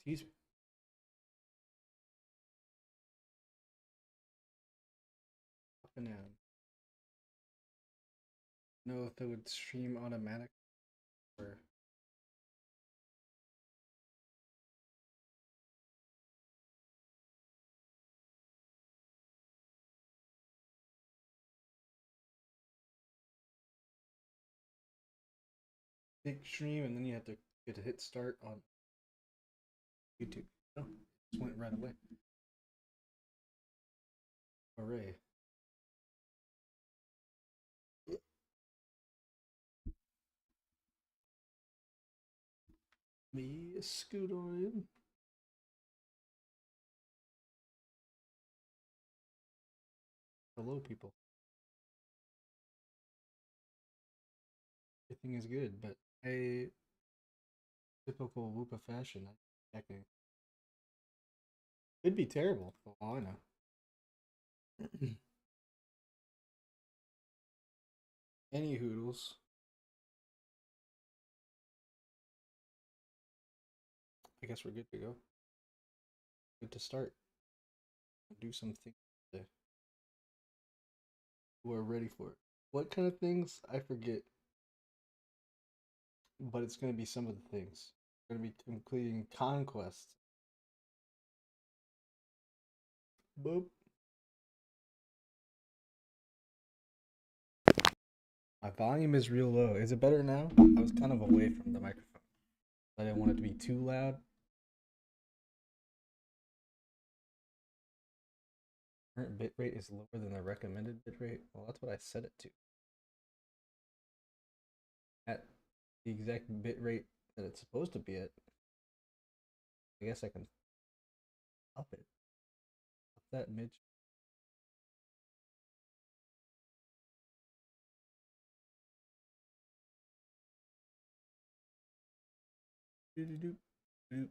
Excuse me. Up and down. Know if it would stream automatic or big stream and then you have to get a hit start on YouTube. Oh, it just went right away. Hooray. Me scoot on in. Hello, people. Everything is good, but a typical Woopah fashion. I can Could be terrible for all I know. Any hoodles. I guess we're good to go. Good to start. Do something that we're ready for it. What kind of things? I forget. But it's going to be some of the things. It's going to be completing conquests. Boop. My volume is real low. Is it better now? I was kind of away from the microphone. I didn't want it to be too loud. Current bitrate is lower than the recommended bitrate. Well, that's what I set it to. At the exact bitrate that it's supposed to be at. I guess I can up it. Up that mid. Doop, doop.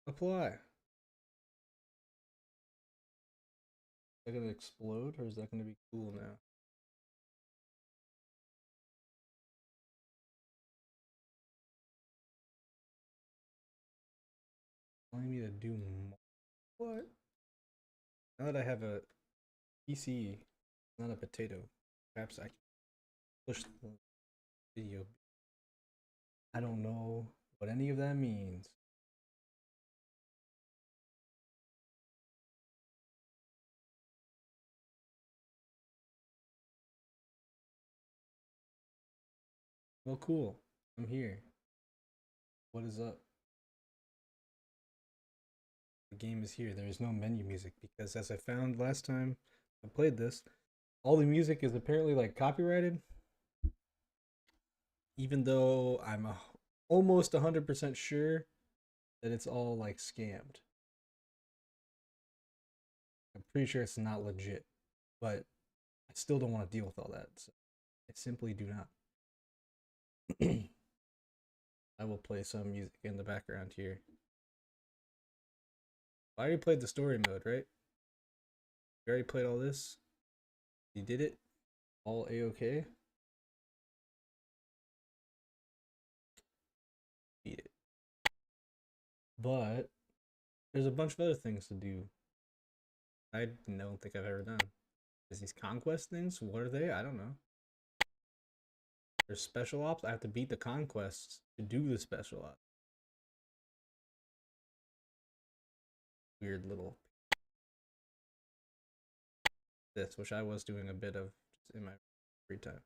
Apply. Is that gonna explode or is that gonna be cool now? Telling me to do more? What? Now that I have a PC, not a potato, perhaps I can push the video. I don't know what any of that means. Well, cool. I'm here. What is up? The game is here. There is no menu music because, as I found last time I played this, all the music is apparently like copyrighted. Even though I'm almost 100% sure that it's all like scammed. I'm pretty sure it's not legit, but I still don't want to deal with all that. So I simply do not. I will play some music in the background here. I already played the story mode, right? You already played all this? You did it? All A-okay? Beat it. But there's a bunch of other things to do I don't think I've ever done. Is these conquest things? What are they? I don't know. There's special ops. I have to beat the conquests to do the special ops. Weird little this, which I was doing a bit of in my free time.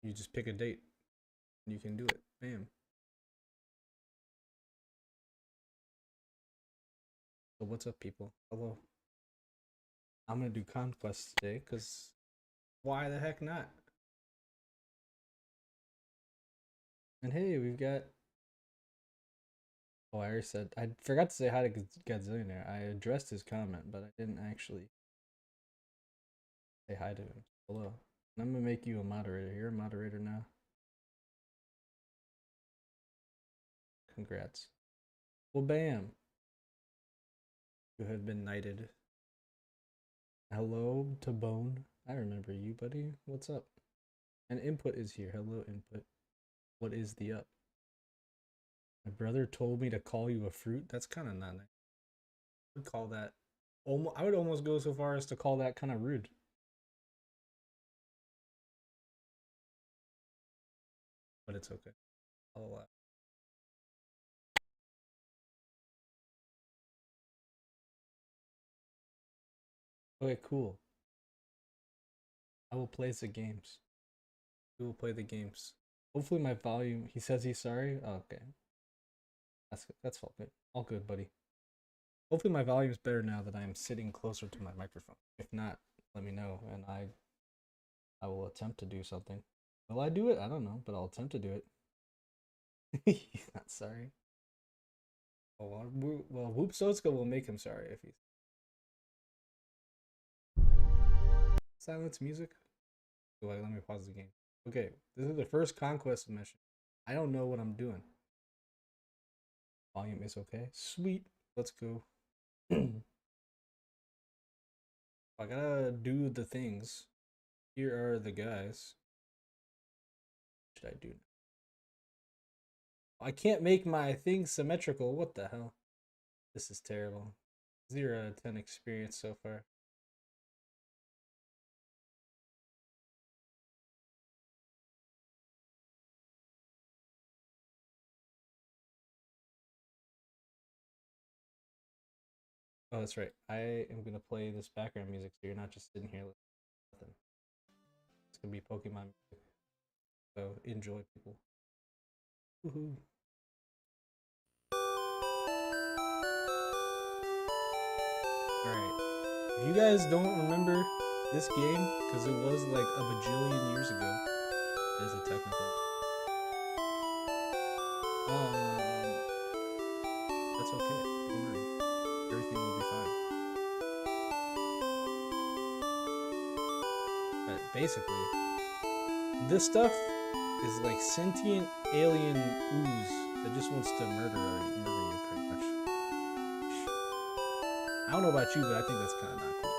You just pick a date and you can do it. Bam. So what's up, people? Hello. I'm gonna do conquests today because why the heck not? And hey, we've got. Oh, I already said. I forgot to say hi to Godzillionaire. I addressed his comment, but I didn't actually say hi to him. Hello. And I'm gonna make you a moderator. You're a moderator now. Congrats. Well, bam. You have been knighted. Hello to Bone. I remember you, buddy. What's up? And input is here. Hello, input. What is the up? My brother told me to call you a fruit. That's kind of not nice. I would call that. I would almost go so far as to call that kind of rude. But it's okay. I'll allow. Okay, cool. I will play the games. We will play the games. Hopefully my volume. He says he's sorry. Oh, okay. That's all good. All good, buddy. Hopefully my volume is better now that I am sitting closer to my microphone. If not, let me know and I will attempt to do something. Will I do it? I don't know, but I'll attempt to do it. He's not sorry. Oh, well, Whoop Sotska will make him sorry if he's silence music. So let me pause the game. Okay, this is the first conquest mission. I don't know what I'm doing. Volume is okay. Sweet. Let's go. I gotta do the things. Here are the guys. What should I do? I can't make my thing symmetrical. What the hell? This is terrible. 0 out of 10 experience so far. Oh, that's right. I am gonna play this background music so you're not just sitting here listening to nothing. It's gonna be Pokemon music. So enjoy, people. Woohoo. Alright. If you guys don't remember this game, because it was like a bajillion years ago, there's a technical. That's okay. Don't worry. Everything will be fine. But basically, this stuff is like sentient alien ooze that just wants to murder you pretty much. I don't know about you, but I think that's kind of not cool.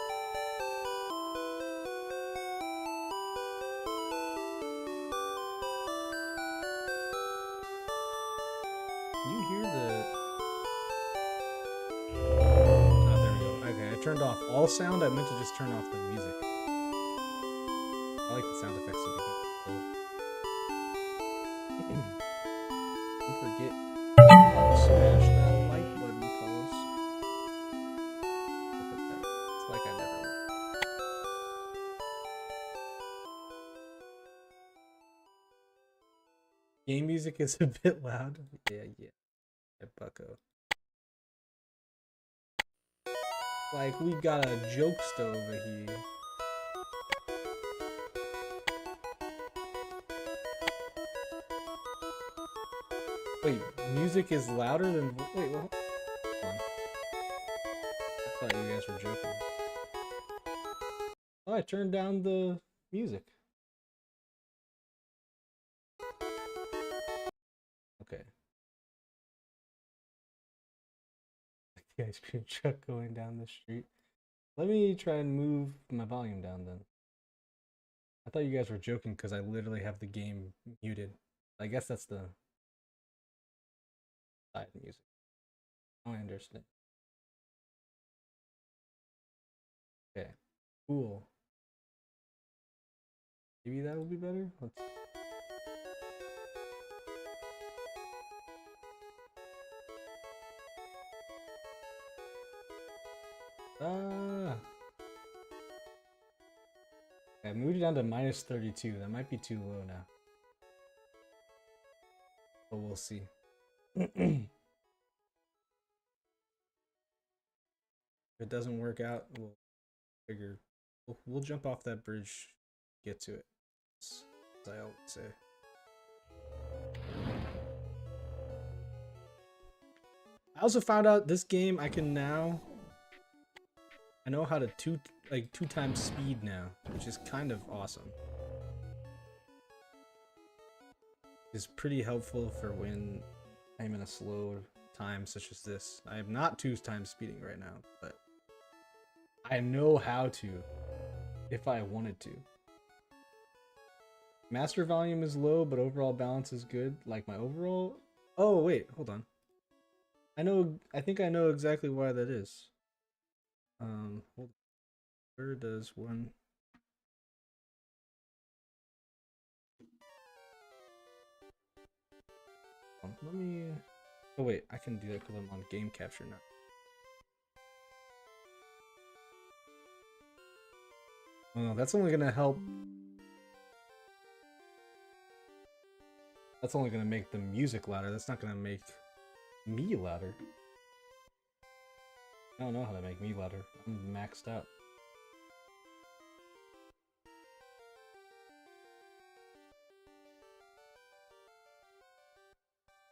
Can you hear the... Oh, there we go. Okay, I turned off all sound. I meant to just turn off the music. I like the sound effects of the game. Don't forget to smash that like button, fellas. Look at that. It's like I never would. Game music is a bit loud. Yeah. Yeah, bucko. Like, we got a jokester over here. Wait, music is louder than... Wait, what? I thought you guys were joking. Oh, I turned down the music. Okay. The ice cream truck going down the street. Let me try and move my volume down then. I thought you guys were joking because I literally have the game muted. I guess that's the side music. Oh, I understand. Okay. Cool. Maybe that will be better? Let's... Ah! I moved it down to minus 32. That might be too low now. But we'll see. If it doesn't work out, we'll figure. We'll jump off that bridge, get to it. As I always say. I also found out this game I can now... I know how to two times speed now, which is kind of awesome. It's pretty helpful for when I'm in a slow time such as this. I am not 2 times speeding right now, but I know how to if I wanted to. Master volume is low, but overall balance is good. Like my overall. Oh wait, hold on. I think I know exactly why that is. Hold on. Where does one? Let me. Oh wait, I can do that because I'm on game capture now. Oh no, that's only gonna help. That's only gonna make the music louder. That's not gonna make me louder. I don't know how to make me louder. I'm maxed out.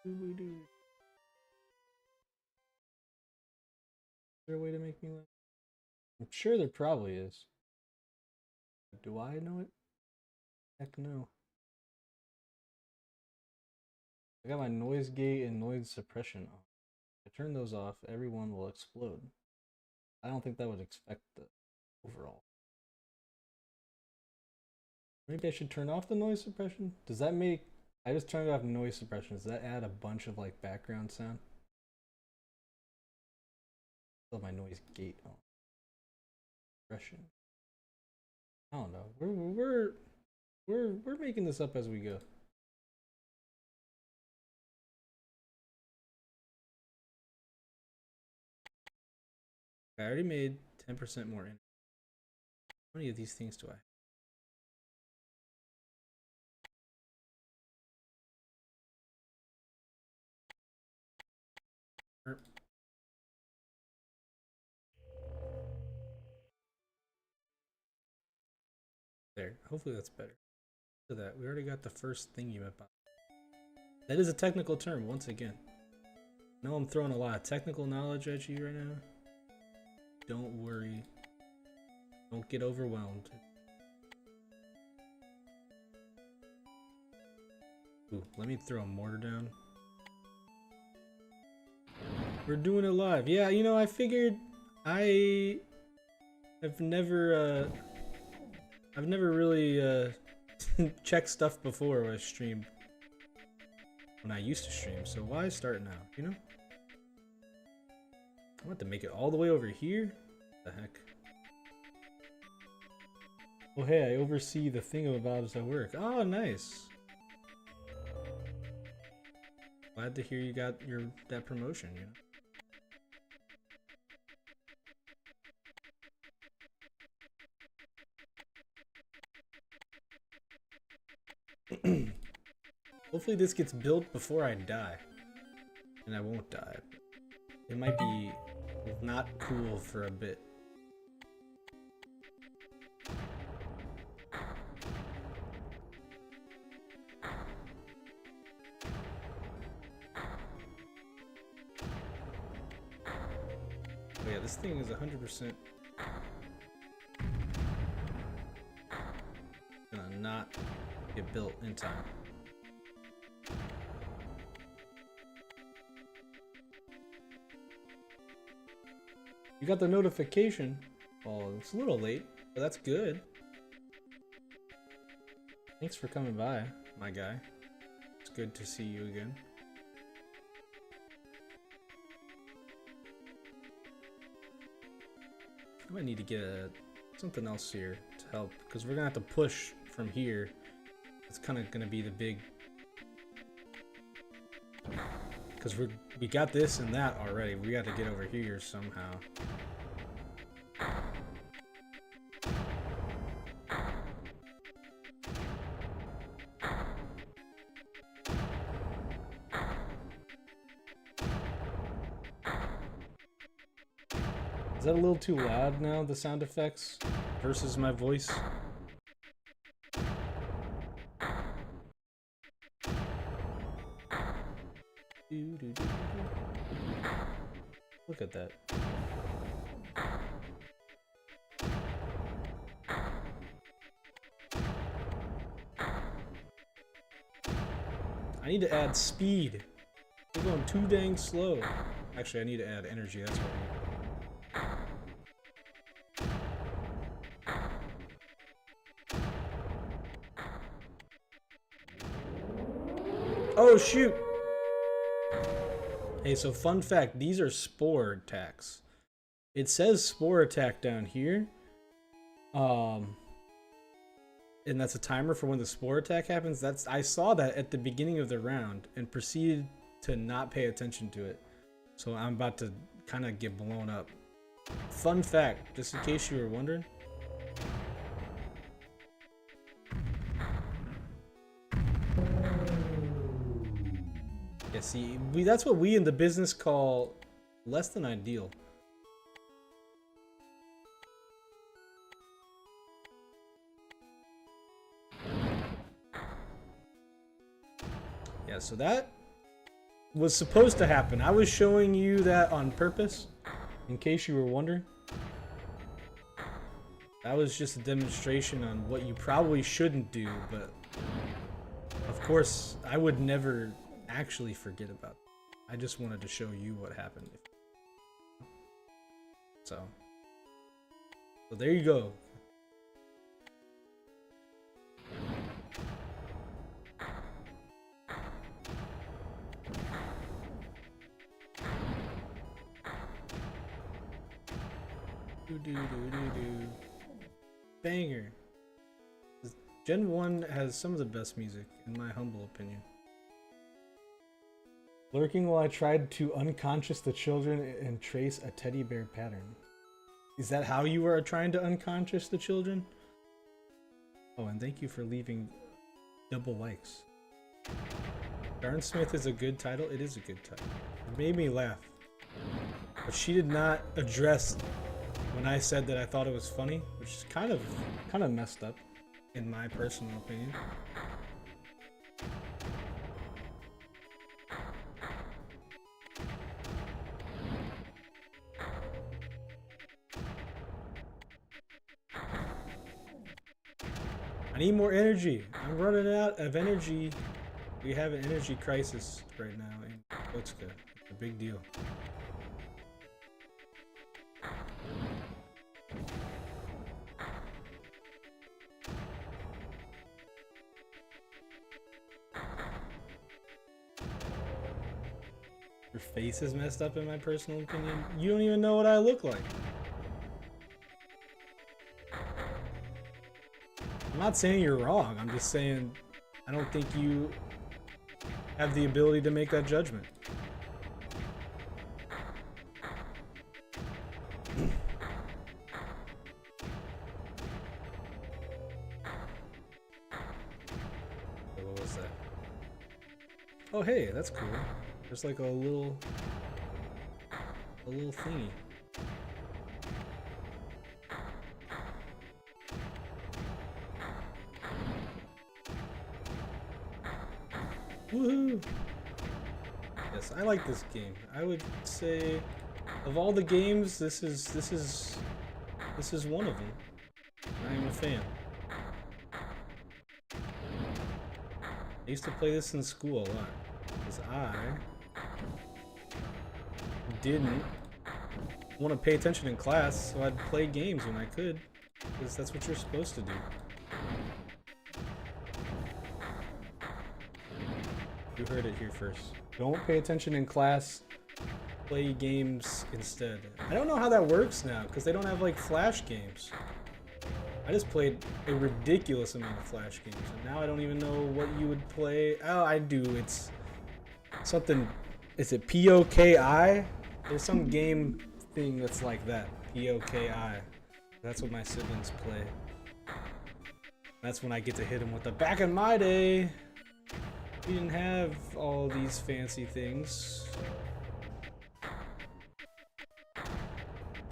Is there a way to make me louder? I'm sure there probably is. Do I know it? Heck no. I got my noise gate and noise suppression on. If I turn those off, everyone will explode. I don't think that would affect the overall. Maybe I should turn off the noise suppression? Does that make... I just turned off noise suppression. Does that add a bunch of like background sound? Still have my noise gate on. Suppression. I don't know. We're making this up as we go. I already made 10% more in. How many of these things do I have? There. Hopefully that's better. Look at that. We already got the first thing you meant by. That is a technical term, once again. I know I'm throwing a lot of technical knowledge at you right now. Don't worry. Don't get overwhelmed. Ooh, let me throw a mortar down. We're doing it live. Yeah, you know, I figured I've never really checked stuff before when I streamed. When I used to stream, so why start now, you know? I want to make it all the way over here? What the heck? Oh hey, I oversee the thingamabobs at work. Oh, nice. Glad to hear you got that promotion, you know? Hopefully this gets built before I die. And I won't die. It might be not cool for a bit. Oh yeah, this thing is 100% gonna not get built in time. You got the notification. Well, it's a little late, but that's good. Thanks for coming by, my guy. It's good to see you again. I might need to get something else here to help, because we're gonna have to push from here. It's kind of gonna be the big... Because we got this and that already. We got to get over here somehow. Is that a little too loud now, the sound effects, versus my voice? Look at that. I need to add speed. We're going too dang slow. Actually, I need to add energy, that's what I need. Oh shoot! Hey, so fun fact, these are spore attacks. It says spore attack down here. And that's a timer for when the spore attack happens. I saw that at the beginning of the round and proceeded to not pay attention to it. So I'm about to kind of get blown up. Fun fact, just in case you were wondering. Yeah, see, that's what we in the business call less than ideal. Yeah, so that was supposed to happen. I was showing you that on purpose, in case you were wondering. That was just a demonstration on what you probably shouldn't do, but of course, I would never actually forget about it. I just wanted to show you what happened. So there you go. Banger. Gen 1 has some of the best music, in my humble opinion. Lurking while I tried to unconscious the children and trace a teddy bear pattern. Is that how you were trying to unconscious the children? Oh, and thank you for leaving double likes. Darn Smith is a good title. It is a good title. It made me laugh. But she did not address when I said that I thought it was funny, which is kind of messed up, in my personal opinion. I need more energy. I'm running out of energy. We have an energy crisis right now in Otska. It's a big deal. Your face is messed up in my personal opinion. You don't even know what I look like. I'm not saying you're wrong. I'm just saying I don't think you have the ability to make that judgment. What was that? Oh hey, that's cool. There's like a little thingy. Woohoo! Yes, I like this game. I would say of all the games, this is one of them. I am a fan. I used to play this in school a lot because I didn't want to pay attention in class, so I'd play games when I could, because that's what you're supposed to do. You heard it here first. Don't pay attention in class, play games instead. I don't know how that works now, because they don't have like flash games. I just played a ridiculous amount of flash games, and now I don't even know what you would play. Oh, I do. It's something. Is it POKI? There's some game thing that's like that. POKI. That's what my siblings play. That's when I get to hit them with the back in my day. We didn't have all these fancy things.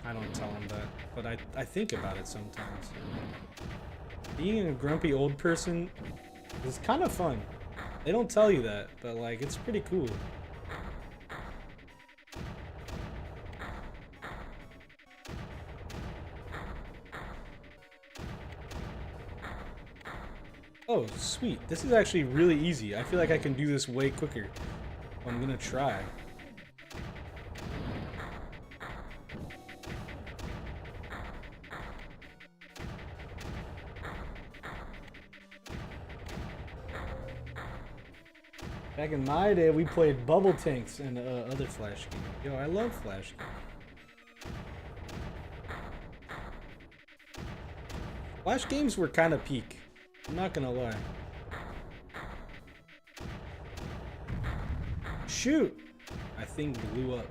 I don't tell them that, but I think about it sometimes. Being a grumpy old person is kind of fun. They don't tell you that, but like, it's pretty cool. Oh, sweet. This is actually really easy. I feel like I can do this way quicker. I'm gonna try. Back in my day, we played bubble tanks and other Flash games. Yo, I love Flash games. Flash games were kind of peak. I'm not gonna lie. Shoot! I think blew up.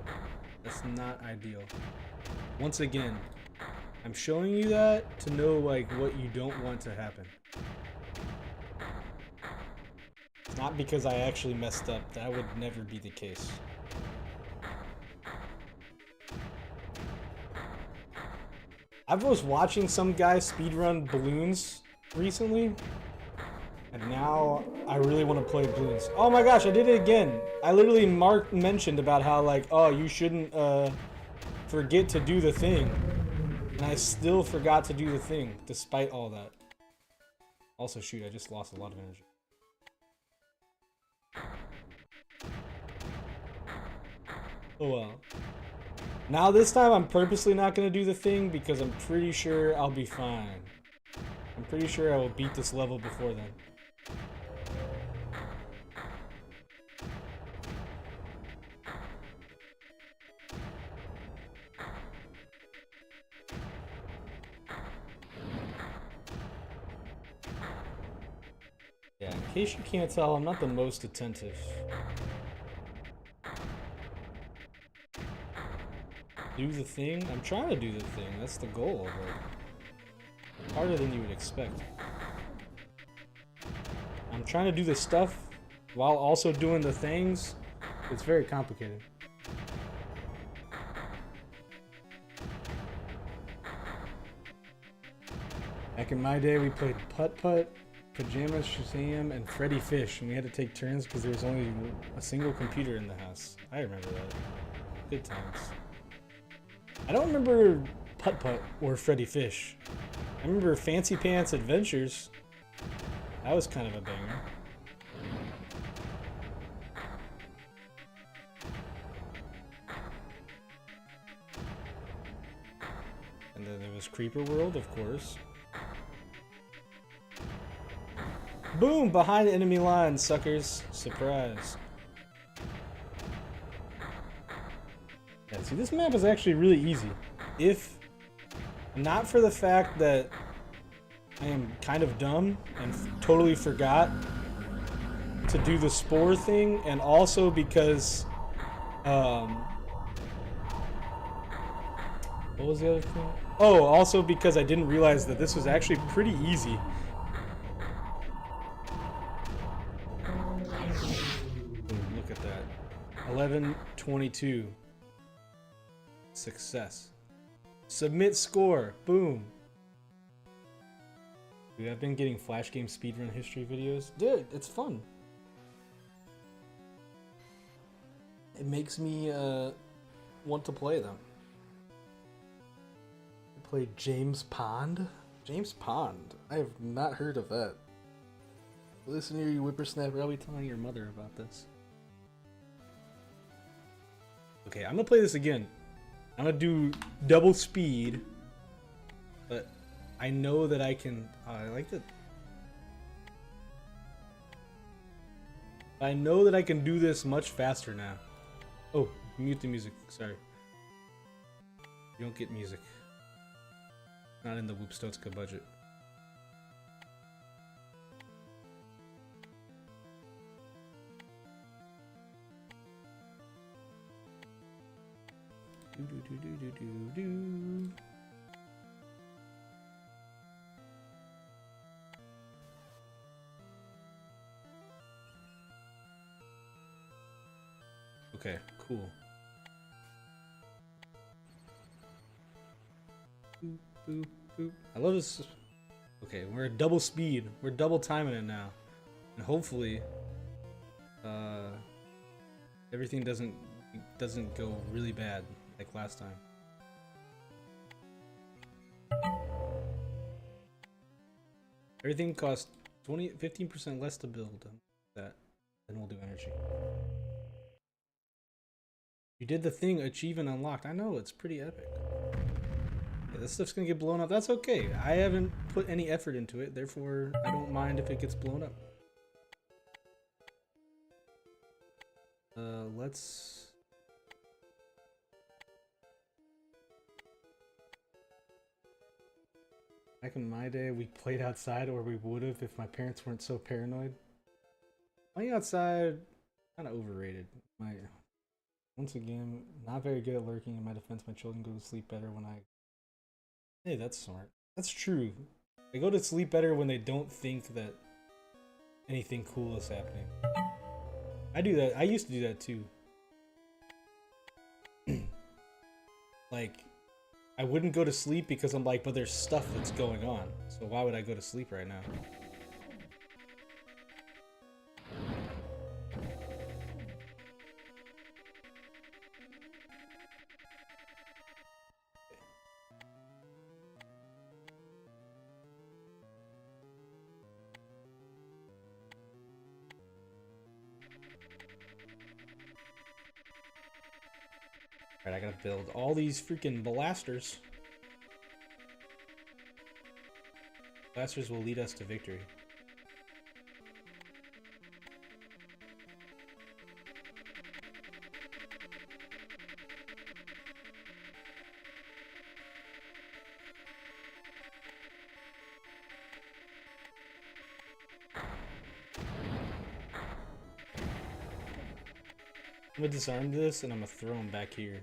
That's not ideal. Once again, I'm showing you that to know like what you don't want to happen. Not because I actually messed up. That would never be the case. I was watching some guy speedrun balloons recently, and now I really want to play balloons. Oh my gosh, I did it again. I literally mentioned about how like, oh, you shouldn't forget to do the thing, and I still forgot to do the thing despite all that. Also, shoot, I just lost a lot of energy. Oh well. Now this time I'm purposely not going to do the thing because I'm pretty sure I'll be fine. I'm pretty sure I will beat this level before then. Yeah, in case you can't tell, I'm not the most attentive. Do the thing? I'm trying to do the thing. That's the goal, but harder than you would expect. I'm trying to do the stuff while also doing the things. It's very complicated. Back in my day, we played putt-putt, pajamas, Shazam, and Freddy Fish, and we had to take turns because there was only a single computer in the house. I remember that. Good times. I don't remember putt-putt or Freddy Fish. I remember Fancy Pants Adventures. That was kind of a banger. And then there was Creeper World, of course. Boom! Behind enemy lines, suckers. Surprise. Yeah, see, this map is actually really easy. If not for the fact that I am kind of dumb and totally forgot to do the spore thing, and also because, what was the other thing? Oh, also because I didn't realize that this was actually pretty easy. Look at that. 11-22. Success. Submit score. Boom. Dude, I've been getting Flash game speedrun history videos. Dude, it's fun. It makes me want to play them. I played James Pond? James Pond? I have not heard of that. Listen here, you whippersnapper. I'll be telling your mother about this. Okay, I'm gonna play this again. I'm gonna do double speed, but I know that I can. I like it. I know that I can do this much faster now. Oh, mute the music. Sorry. You don't get music. Not in the Woopstotska budget. Do do do do do do do. Okay, cool. Boop, boop, boop. I love this. Okay, we're at double speed. We're double timing it now, and hopefully, everything doesn't go really bad like last time. Everything costs 15% less to build. That, then we'll do energy. You did the thing, achieve and unlocked. I know, it's pretty epic. Yeah, this stuff's gonna get blown up. That's okay. I haven't put any effort into it, therefore I don't mind if it gets blown up. Let's. Back in my day, we played outside, or we would have if my parents weren't so paranoid. Playing outside, kind of overrated. Once again, not very good at lurking. In my defense, my children go to sleep better when I. Hey, that's smart. That's true. They go to sleep better when they don't think that anything cool is happening. I do that. I used to do that too. Like, I wouldn't go to sleep because I'm like, but there's stuff that's going on. So why would I go to sleep right now? Alright, I gotta build all these freaking blasters. Blasters will lead us to victory. I'm gonna disarm this and I'm gonna throw him back here.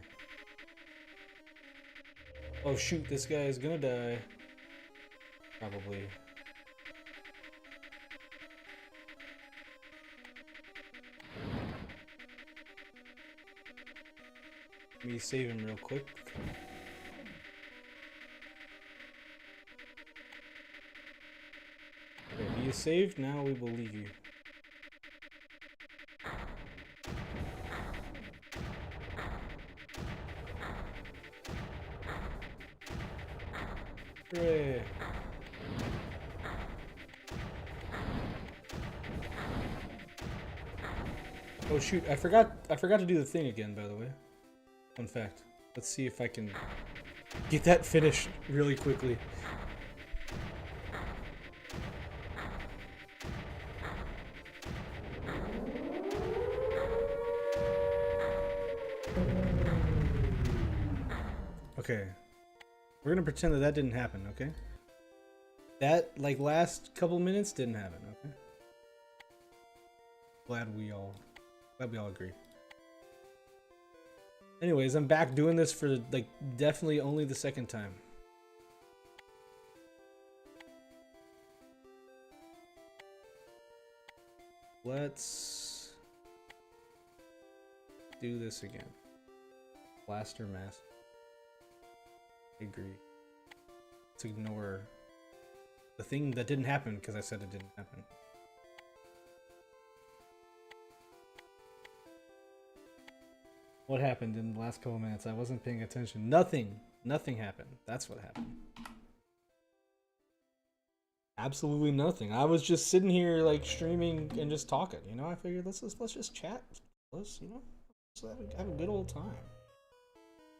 Oh shoot, this guy is gonna die. Probably. Let me save him real quick. Okay, he is saved, now we will leave you. Hooray! Oh shoot, I forgot to do the thing again, by the way. Fun fact. Let's see if I can get that finished really quickly. Okay. We're gonna pretend that didn't happen, okay? That, like, last couple minutes didn't happen, okay? Glad we all agree. Anyways, I'm back doing this for, like, definitely only the second time. Let's do this again. Blaster mask. I agree. Let's ignore the thing that didn't happen because I said it didn't happen. What happened in the last couple minutes? I wasn't paying attention. Nothing happened. That's what happened. Absolutely nothing. I was just sitting here like streaming and just talking. You know, I figured let's just chat. Let's have a good old time.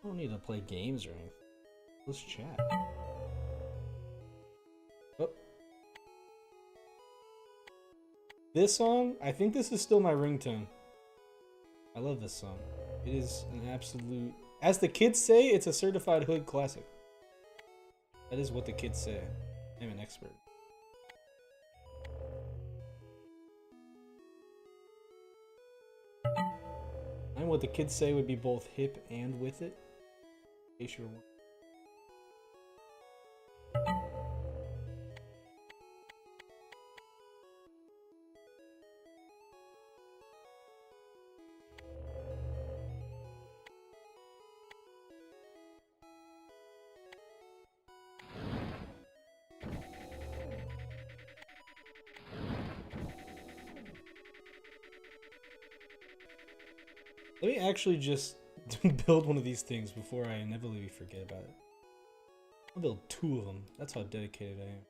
I don't need to play games or anything. Let's chat. Oh. This song, I think this is still my ringtone. I love this song. It is an absolute, as the kids say, it's a certified hood classic. That is what the kids say. I'm an expert. And what the kids say would be both hip and with it. In case you're wondering. Let me actually just build one of these things before I inevitably forget about it. I'll build 2 of them. That's how dedicated I am.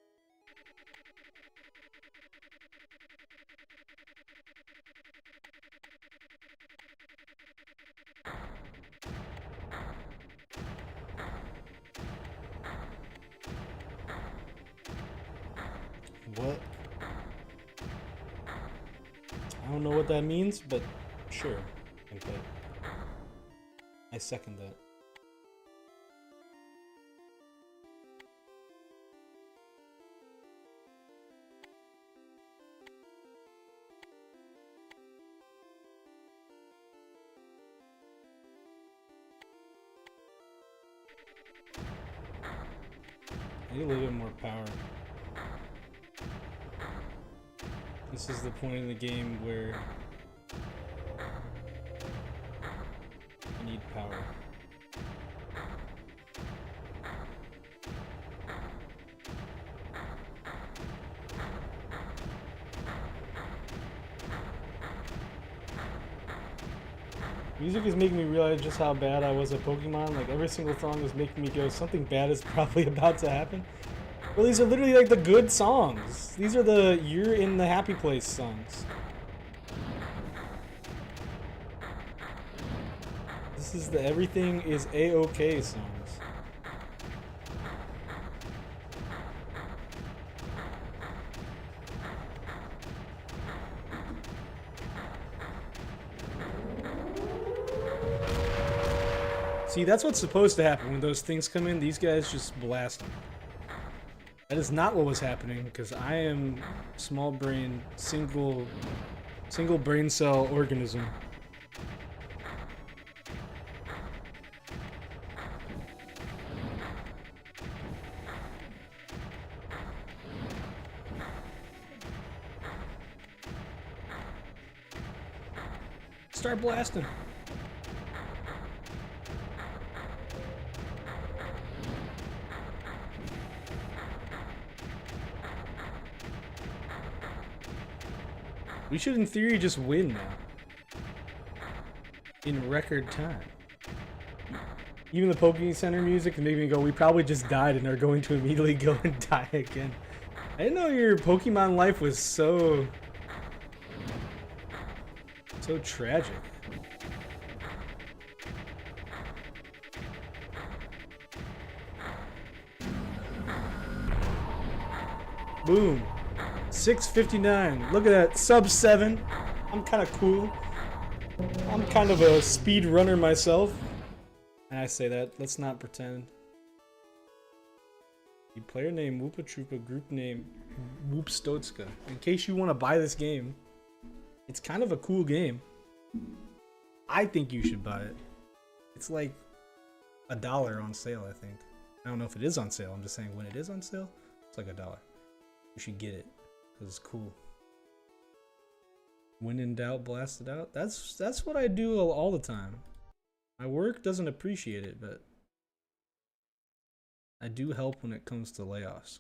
What? I don't know what that means, but sure. but I second that. I need a little bit more power. This is the point in the game where I need power. Music is making me realize just how bad I was at Pokemon. Like, every single song was making me go, something bad is probably about to happen. Well, these are literally like the good songs. These are the you're in the happy place songs. This is the everything is a-okay songs. See, that's what's supposed to happen when those things come in. These guys just blast them. That is not what was happening because I am small brain, single brain cell organism. Start blasting. We should, in theory, just win now. In record time. Even the Pokemon Center music can make me go, we probably just died and are going to immediately go and die again. I didn't know your Pokemon life was so tragic. Boom. 6:59. Look at that. Sub 7. I'm kind of cool. I'm kind of a speed runner myself. And I say that. Let's not pretend. The player name Woopah Troopa, group name Woopstotska. In case you want to buy this game, it's kind of a cool game. I think you should buy it. It's like $1 on sale, I think. I don't know if it is on sale. I'm just saying when it is on sale, it's like $1. You should get it. Because it's cool. When in doubt, blast it out. That's what I do all the time. My work doesn't appreciate it, but I do help when it comes to layoffs.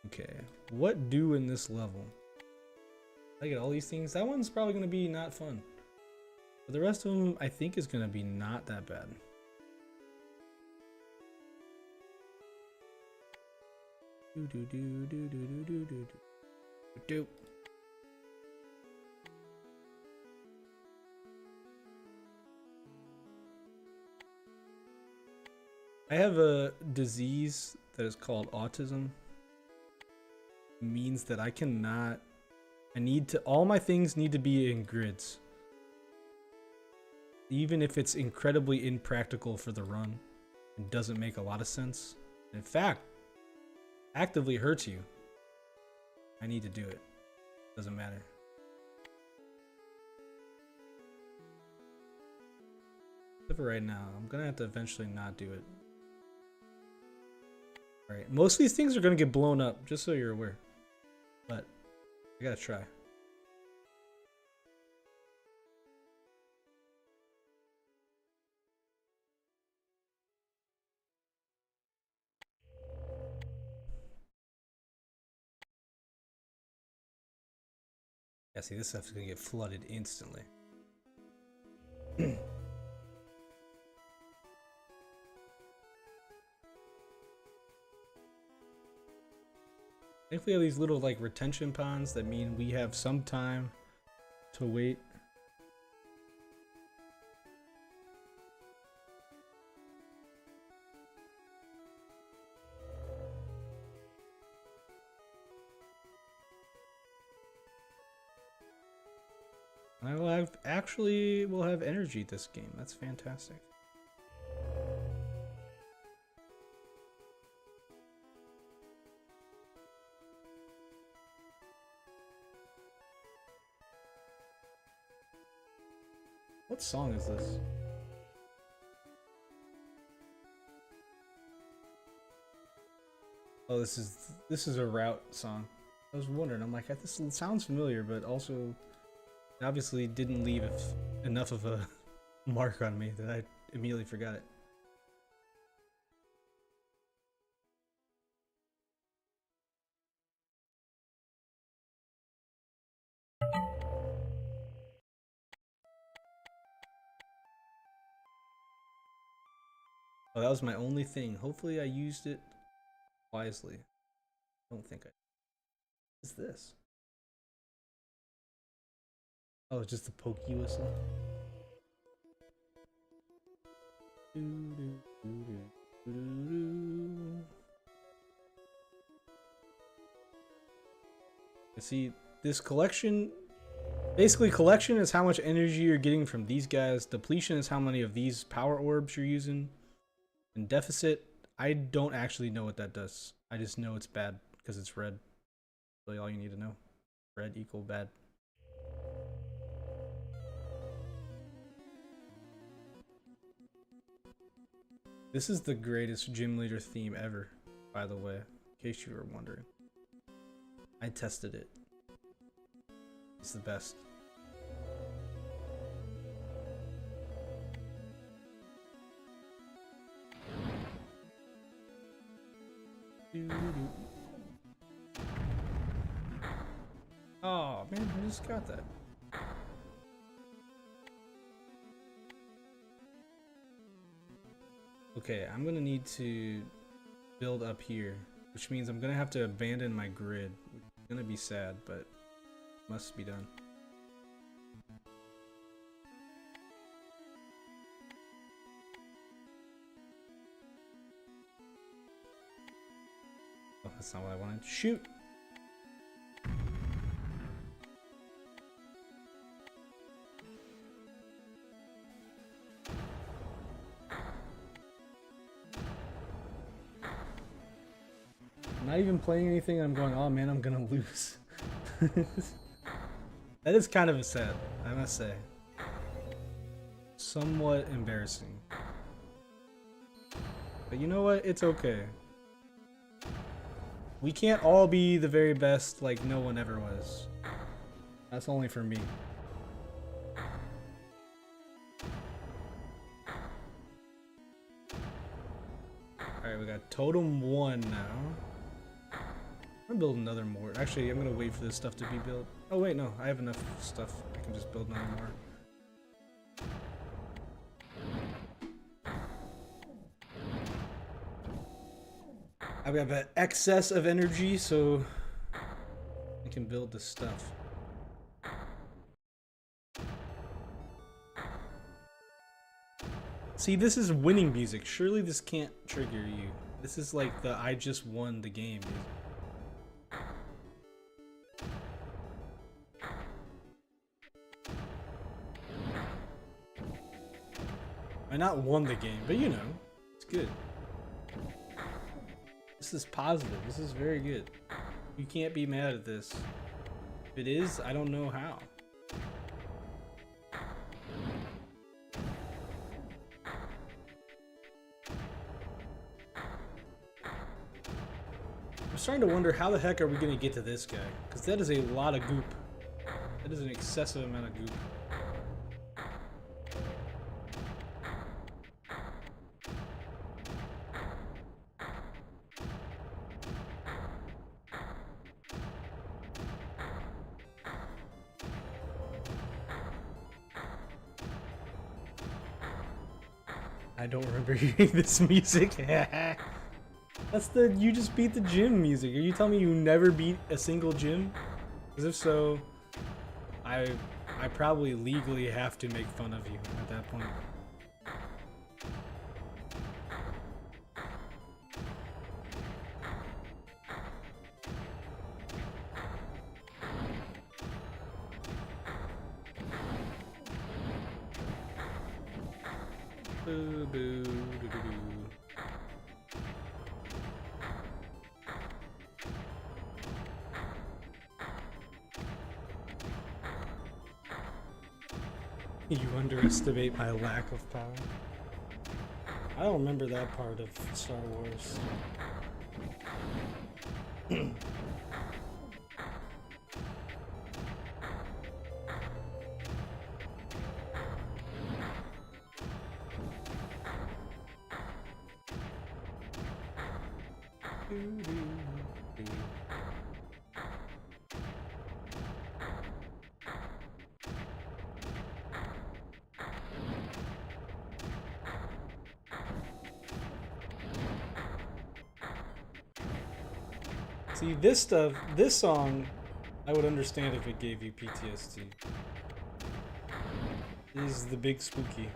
Okay, what do in this level? I get all these things. That one's probably going to be not fun. But the rest of them, I think, is going to be not that bad. I have a disease that is called autism. It means that I cannot. All my things need to be in grids. Even if it's incredibly impractical for the run, it doesn't make a lot of sense. In fact, actively hurts you. I need to do it. Doesn't matter. Except for right now, I'm gonna have to eventually not do it. Alright, most of these things are gonna get blown up, just so you're aware. But I gotta try. Yeah, see, this stuff's gonna get flooded instantly. If we have these little like retention ponds that mean we have some time to wait. I will have will have energy this game. That's fantastic. What song is this? Oh, this is a route song. I was wondering. I'm like, this sounds familiar, but also obviously didn't leave enough of a mark on me that I immediately forgot it. Oh, that was my only thing. Hopefully I used it wisely. I don't think I... What is this? Oh, it's just the pokey whistle. See, this collection... Basically, collection is how much energy you're getting from these guys. Depletion is how many of these power orbs you're using. And deficit, I don't actually know what that does. I just know it's bad because it's red. Really all you need to know. Red equal bad. This is the greatest gym leader theme ever, by the way, in case you were wondering. I tested it. It's the best. Oh man, I just got that. Okay, I'm gonna need to build up here, which means I'm gonna have to abandon my grid, which is gonna be sad, but must be done. Oh, that's not what I wanted. Shoot! I'm not even playing anything and I'm going, oh man, I'm gonna lose. That is kind of sad, I must say. Somewhat embarrassing. But you know what? It's okay. We can't all be the very best like no one ever was. That's only for me. Alright, we got totem 1 now. I'm gonna build another more. Actually, I'm gonna wait for this stuff to be built. Oh wait, no, I have enough stuff. I can just build another more. I've got an excess of energy, so I can build this stuff. See, this is winning music. Surely this can't trigger you. This is like the I just won the game music. I not won the game, but you know, it's good. This is positive. This is very good. You can't be mad at this. If it is, I don't know how. I'm starting to wonder how the heck are we going to get to this guy? Because that is a lot of goop. That is an excessive amount of goop. I don't remember hearing this music. That's the you just beat the gym music. Are you telling me you never beat a single gym? Because if so, I probably legally have to make fun of you at that point. Boo boo doo doo doo. You underestimate my lack of power. I don't remember that part of Star Wars. See, this stuff, this song, I would understand if it gave you PTSD. This is the big spooky.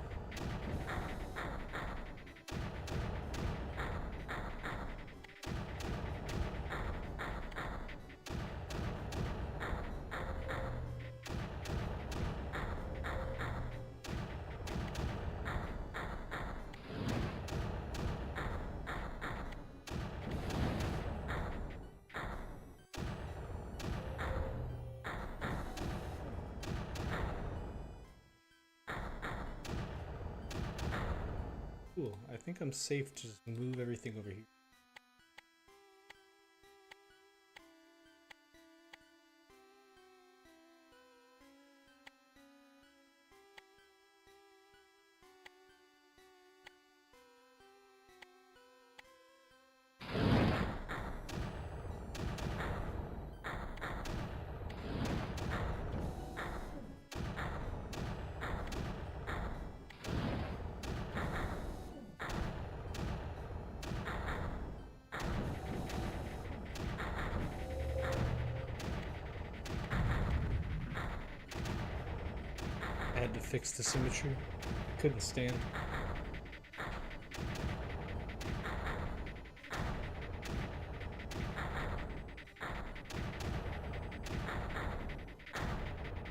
Cool. I think I'm safe to just move everything over here. I had to fix the symmetry. Couldn't stand.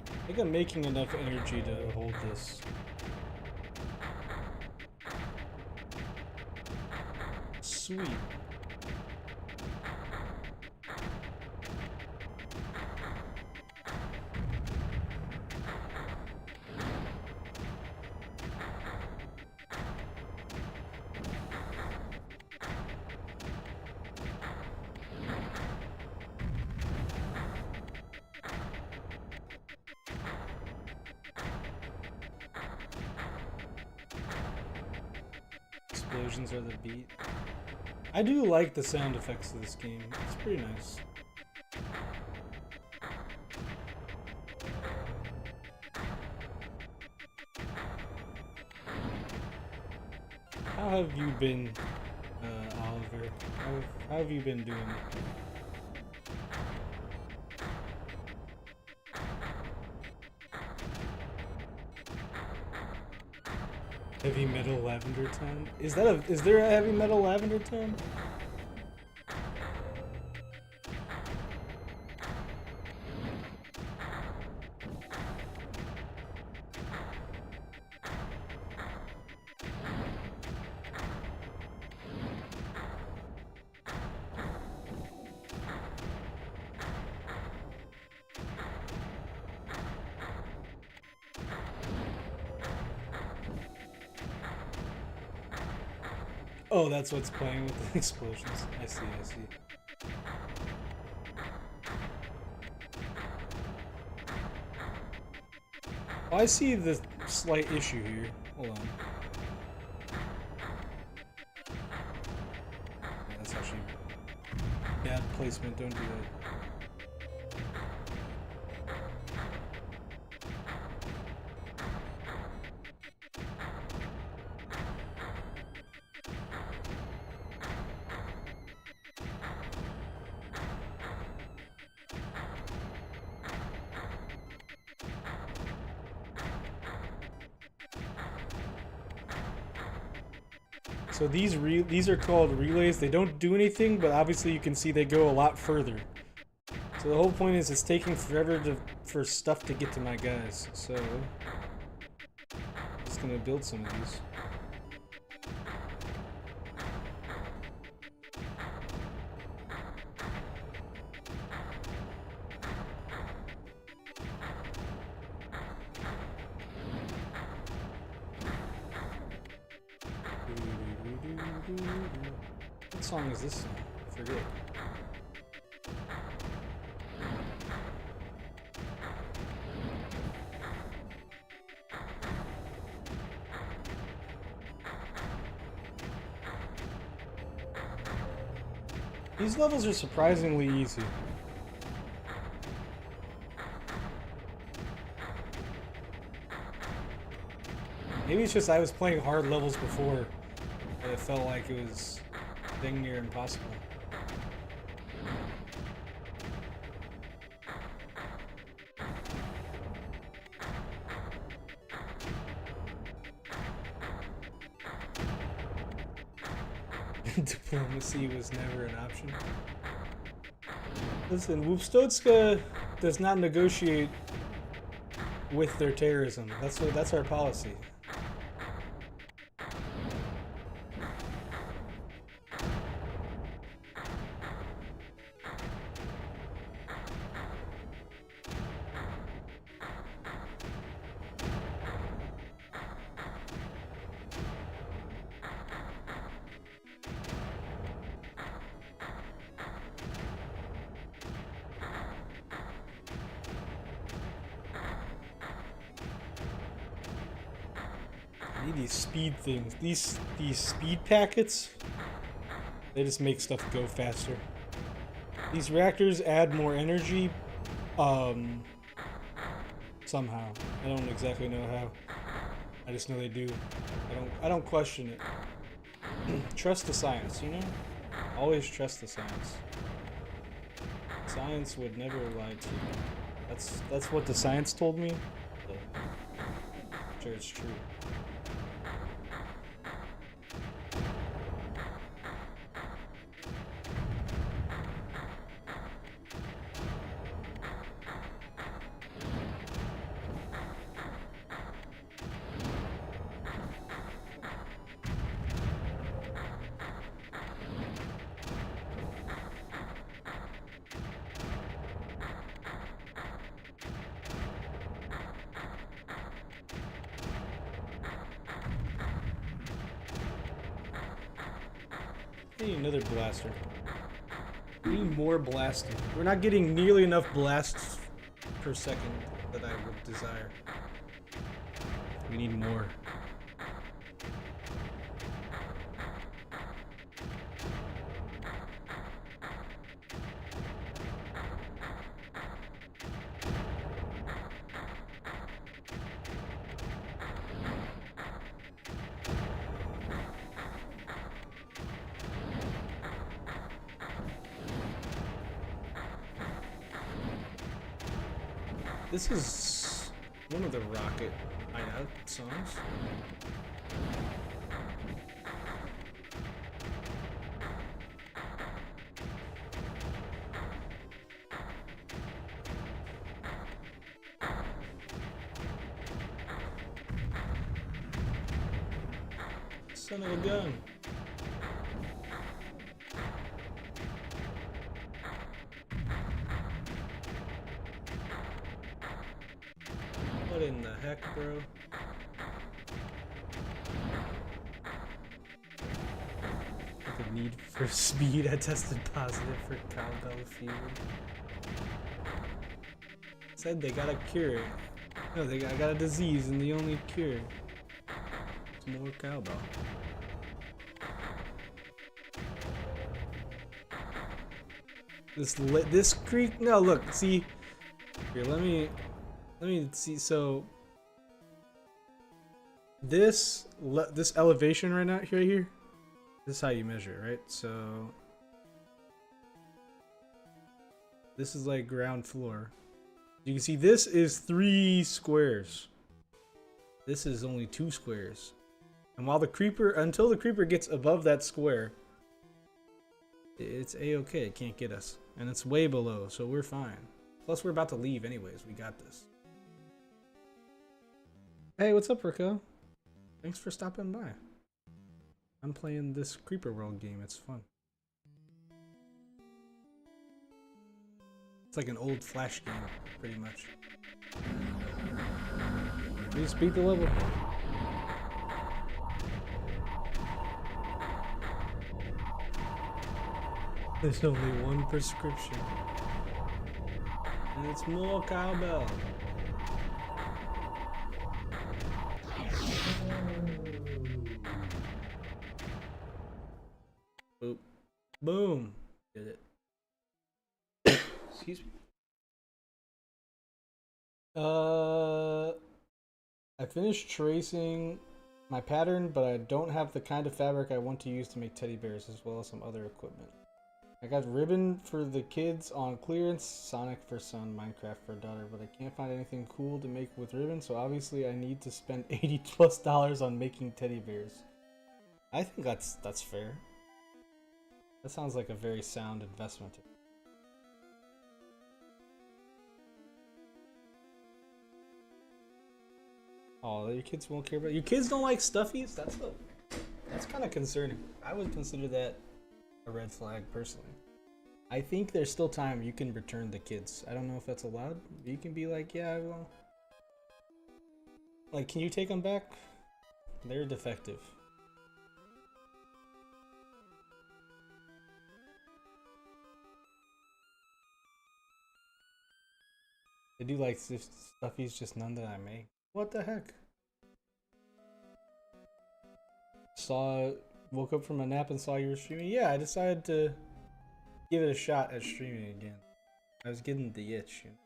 I think I'm making enough energy to hold this. Sweet. Explosions are the beat. I do like the sound effects of this game. It's pretty nice. How have you been, Oliver? How have you been doing it? Heavy metal lavender tone? Is there a heavy metal lavender tone? Oh, that's what's playing with the explosions. I see, I see. Oh, I see the slight issue here. Hold on. Yeah, that's actually bad placement. Don't do that. So these are called relays. They don't do anything, but obviously you can see they go a lot further. So the whole point is it's taking forever for stuff to get to my guys. So I'm just gonna build some of these. What song is this song? I forget. These levels are surprisingly easy. Maybe it's just I was playing hard levels before, and it felt like it was dang near impossible. Diplomacy was never an option. Listen, Woopah does not negotiate with their terrorism. That's our policy. These speed things, these speed packets, they just make stuff go faster. These reactors add more energy, somehow. I don't exactly know how. I just know they do. I don't question it. Trust the science, you know? Always trust the science. Science would never lie to you. That's what the science told me. So I'm sure it's true. Hey, another blaster. We need more blasting. We're not getting nearly enough blasts per second that I would desire. We need more. This is one of the Rocket Hideout songs. Son of a gun. What in the heck, bro? The need for speed. I tested positive for cowbell fever. Said they got a cure. No, I got a disease, and the only cure is more cowbell. This creek. No, look. See here. Let me see. So this elevation right now, here. This is how you measure it, right? So this is like ground floor. You can see this is 3 squares. This is only 2 squares. And while until the creeper gets above that square, it's a-okay. It can't get us. And it's way below, so we're fine. Plus, we're about to leave anyways. We got this. Hey, what's up, Rico? Thanks for stopping by. I'm playing this Creeper World game. It's fun. It's like an old Flash game, pretty much. We just beat the level. There's only one prescription. And it's more cowbell. Boop. Boom. Did it. Excuse me. I finished tracing my pattern, but I don't have the kind of fabric I want to use to make teddy bears, as well as some other equipment. I got ribbon for the kids on clearance, Sonic for son, Minecraft for daughter, but I can't find anything cool to make with ribbon, so obviously I need to spend $80+ on making teddy bears. I think that's fair. That sounds like a very sound investment. Oh, your kids won't care about your kids don't like stuffies? That's kind of concerning. I would consider that a red flag personally. I think there's still time you can return the kids. I don't know if that's allowed. You can be like, yeah, well, like, can you take them back? They're defective. They do like stuffies, just none that I make. What the heck? Woke up from a nap and saw you were streaming. Yeah, I decided to give it a shot at streaming again. I was getting the itch. You know?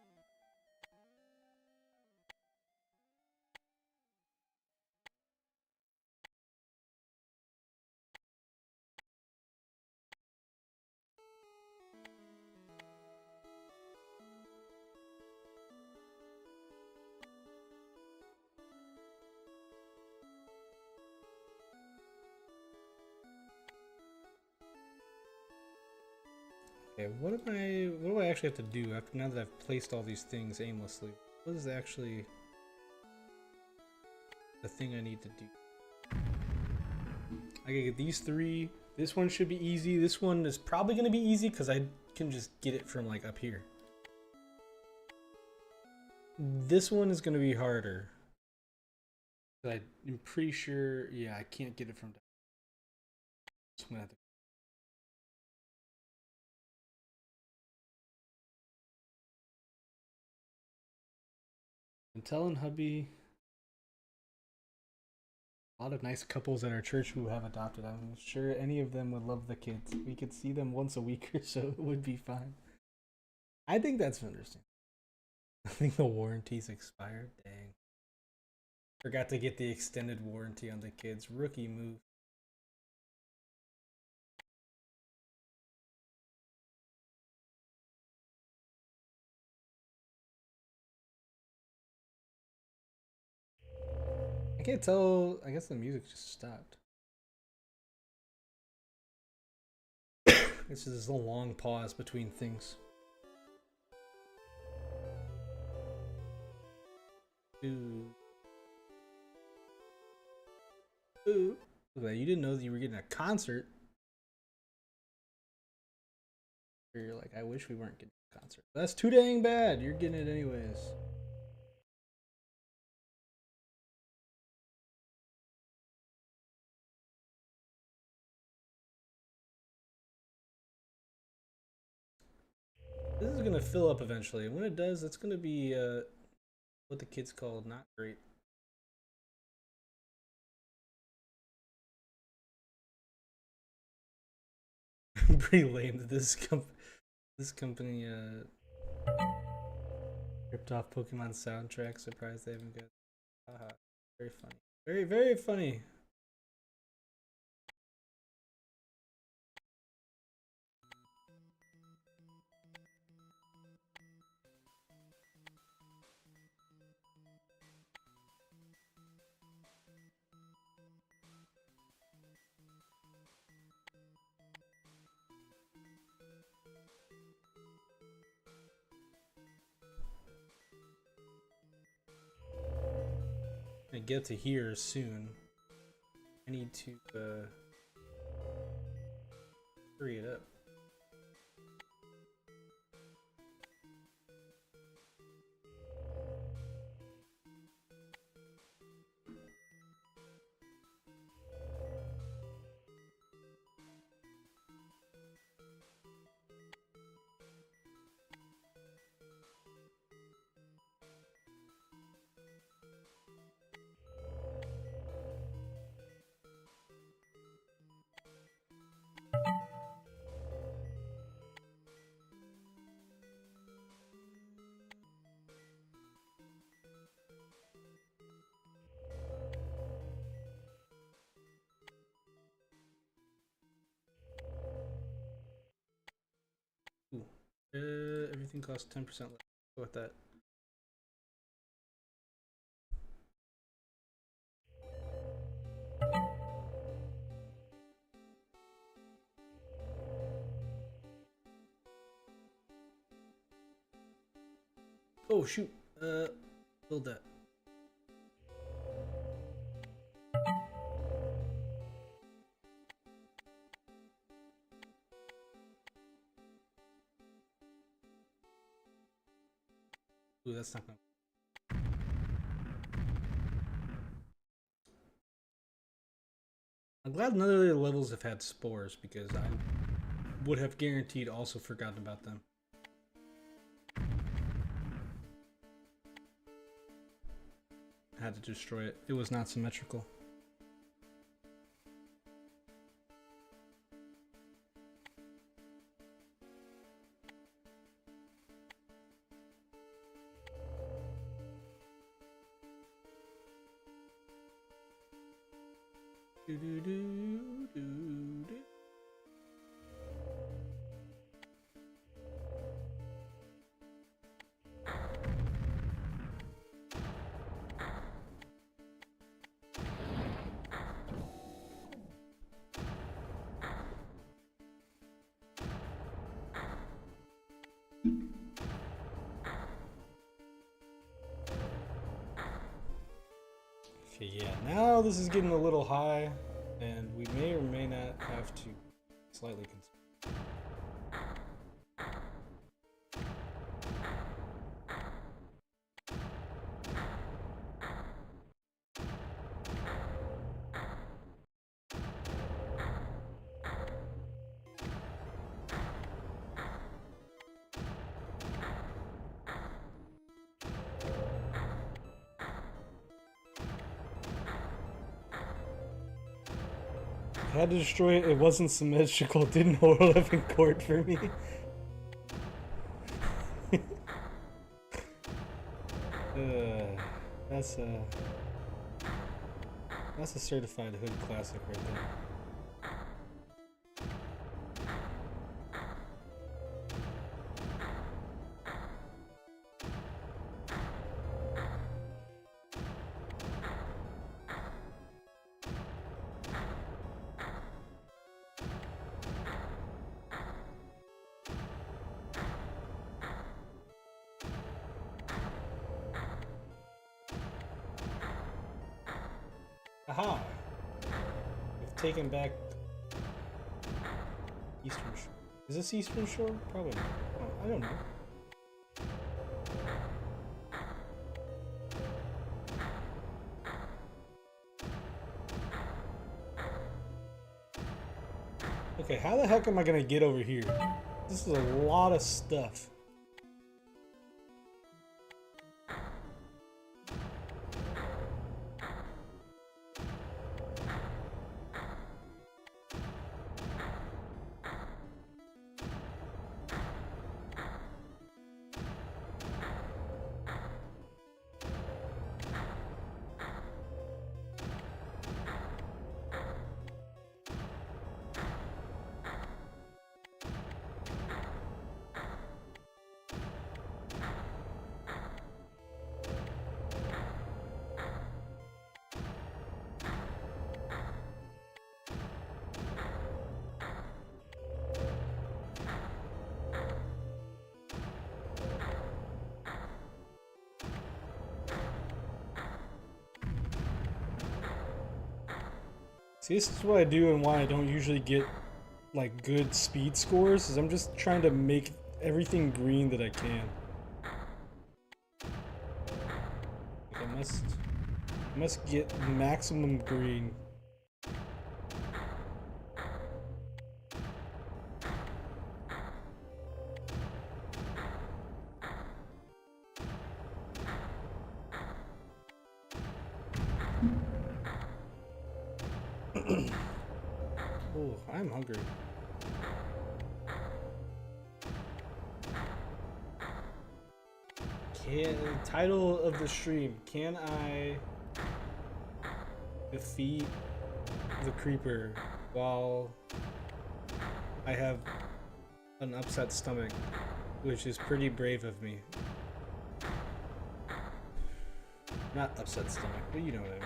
Okay, what do I actually have to do after now that I've placed all these things aimlessly? What is actually the thing I need to do? I gotta get these three. This one should be easy. This one is probably gonna be easy because I can just get it from like up here. This one is gonna be harder. I'm pretty sure, yeah, I can't get it from down. So I'm gonna have to. I'm telling hubby a lot of nice couples at our church who have adopted. I'm sure any of them would love the kids. We could see them once a week or so. It would be fine. I think that's interesting. I think the warranty's expired. Dang. Forgot to get the extended warranty on the kids. Rookie move. I can't tell. I guess the music just stopped. It's just a long pause between things. Ooh. Ooh. Look at that. You didn't know that you were getting a concert. You're like, I wish we weren't getting a concert. That's too dang bad. You're getting it anyways. This is gonna fill up eventually. When it does, it's gonna be what the kids call not great. Pretty lame that this company ripped off Pokemon soundtrack. Surprised they haven't got. Haha. Very funny. Very, very funny. I get to here soon. I need to hurry it up. Everything costs 10% less. Go with that. Oh shoot. Build that. Ooh, that's not gonna. I'm glad none of the levels have had spores because I would have guaranteed also forgotten about them. I had to destroy it. It was not symmetrical. Do do do do do. Okay, yeah, now this is getting a little high, and we may or may not have to slightly consider. I had to destroy it. It wasn't symmetrical. It didn't hold up in court for me. That's a certified hood classic right there. Aha! We've taken back Eastern Shore. Is this Eastern Shore? Probably not. Oh, I don't know. Okay, how the heck am I gonna get over here? This is a lot of stuff. See, this is what I do and why I don't usually get like good speed scores, is I'm just trying to make everything green that I can. Like I must get maximum green. Oh, I'm hungry. Title of the stream, can I defeat the creeper while I have an upset stomach which is pretty brave of me. Not upset stomach, but you know what I mean.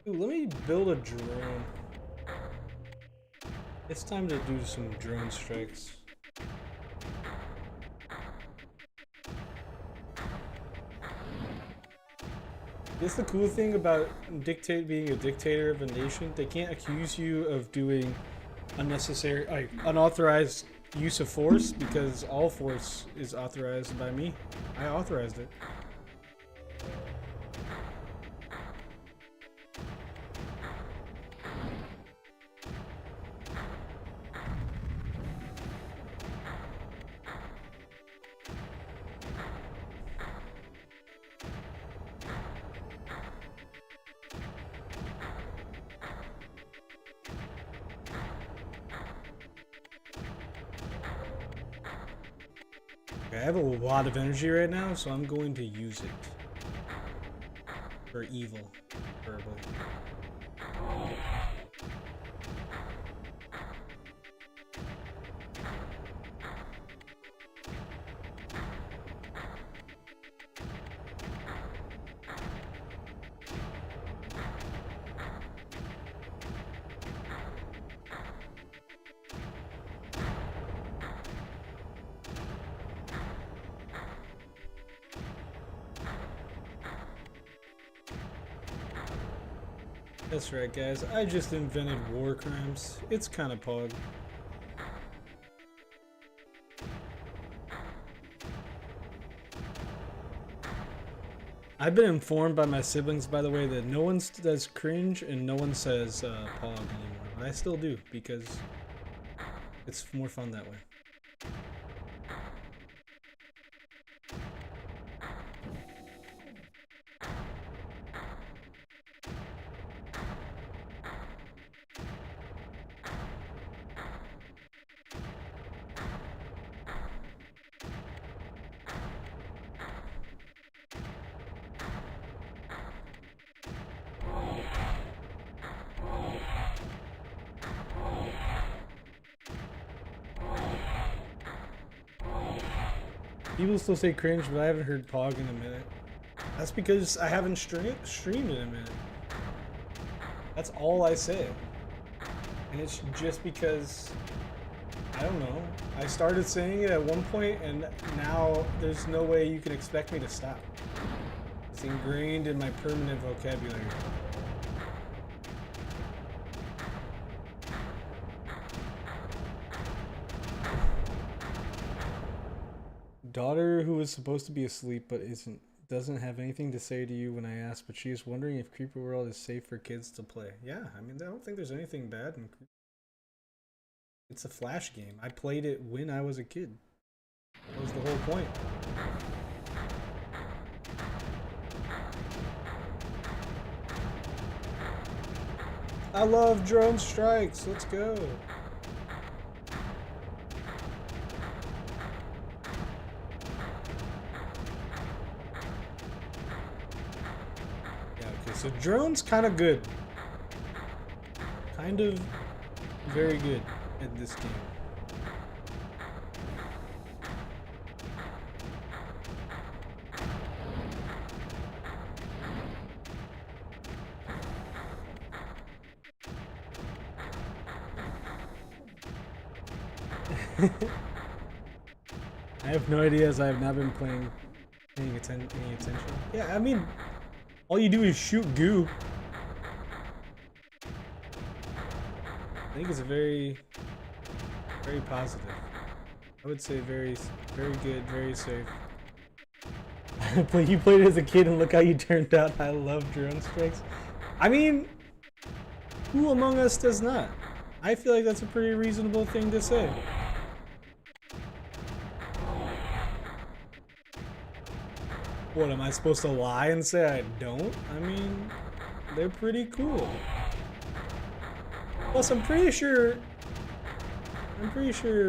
Ooh, let me build a drone. It's time to do some drone strikes. It's the cool thing about being a dictator of a nation. They can't accuse you of doing unnecessary, like unauthorized use of force, because all force is authorized by me. I authorized it. I have a lot of energy right now, so I'm going to use it for evil, preferably. That's right, guys. I just invented war crimes. It's kind of pog. I've been informed by my siblings, by the way, that no one says cringe and no one says pog anymore. But I still do, because it's more fun that way. People still say cringe, but I haven't heard pog in a minute. That's because I haven't streamed in a minute. That's all I say. And it's just because, I don't know, I started saying it at one point and now there's no way you can expect me to stop. It's ingrained in my permanent vocabulary. Daughter who was supposed to be asleep but doesn't have anything to say to you when I ask, but she is wondering if Creeper World is safe for kids to play. Yeah, I mean, I don't think there's anything bad in Creeper. It's a Flash game. I played it when I was a kid. That was the whole point. I love drone strikes. Let's go. So drone's kind of good. Kind of very good at this game. I have no idea, as I have not been paying any attention. Yeah, I mean, all you do is shoot goo. I think it's very positive. I would say very good, very safe. You played it as a kid and look how you turned out. I love drone strikes. I mean, who among us does not? I feel like that's a pretty reasonable thing to say. What, am I supposed to lie and say I don't? I mean, they're pretty cool. Plus, I'm pretty sure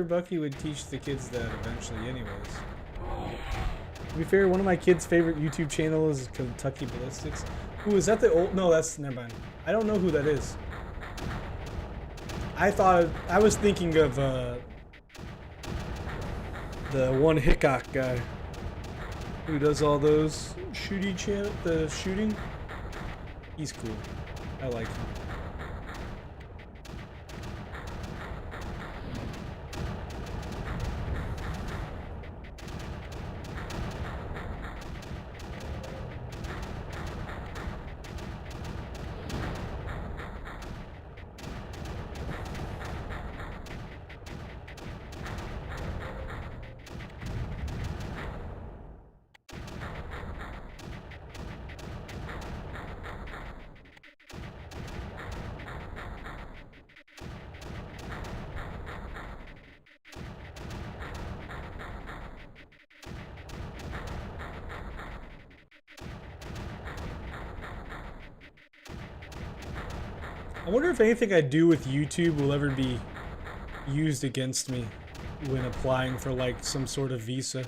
Bucky would teach the kids that eventually anyways. To be fair, one of my kids' favorite YouTube channels is Kentucky Ballistics. Ooh, is that the old? No, that's never mind. I don't know who that is. I was thinking of the one Hickok guy who does all those the shooting. He's cool. I like him. I wonder if anything I do with YouTube will ever be used against me when applying for like some sort of visa.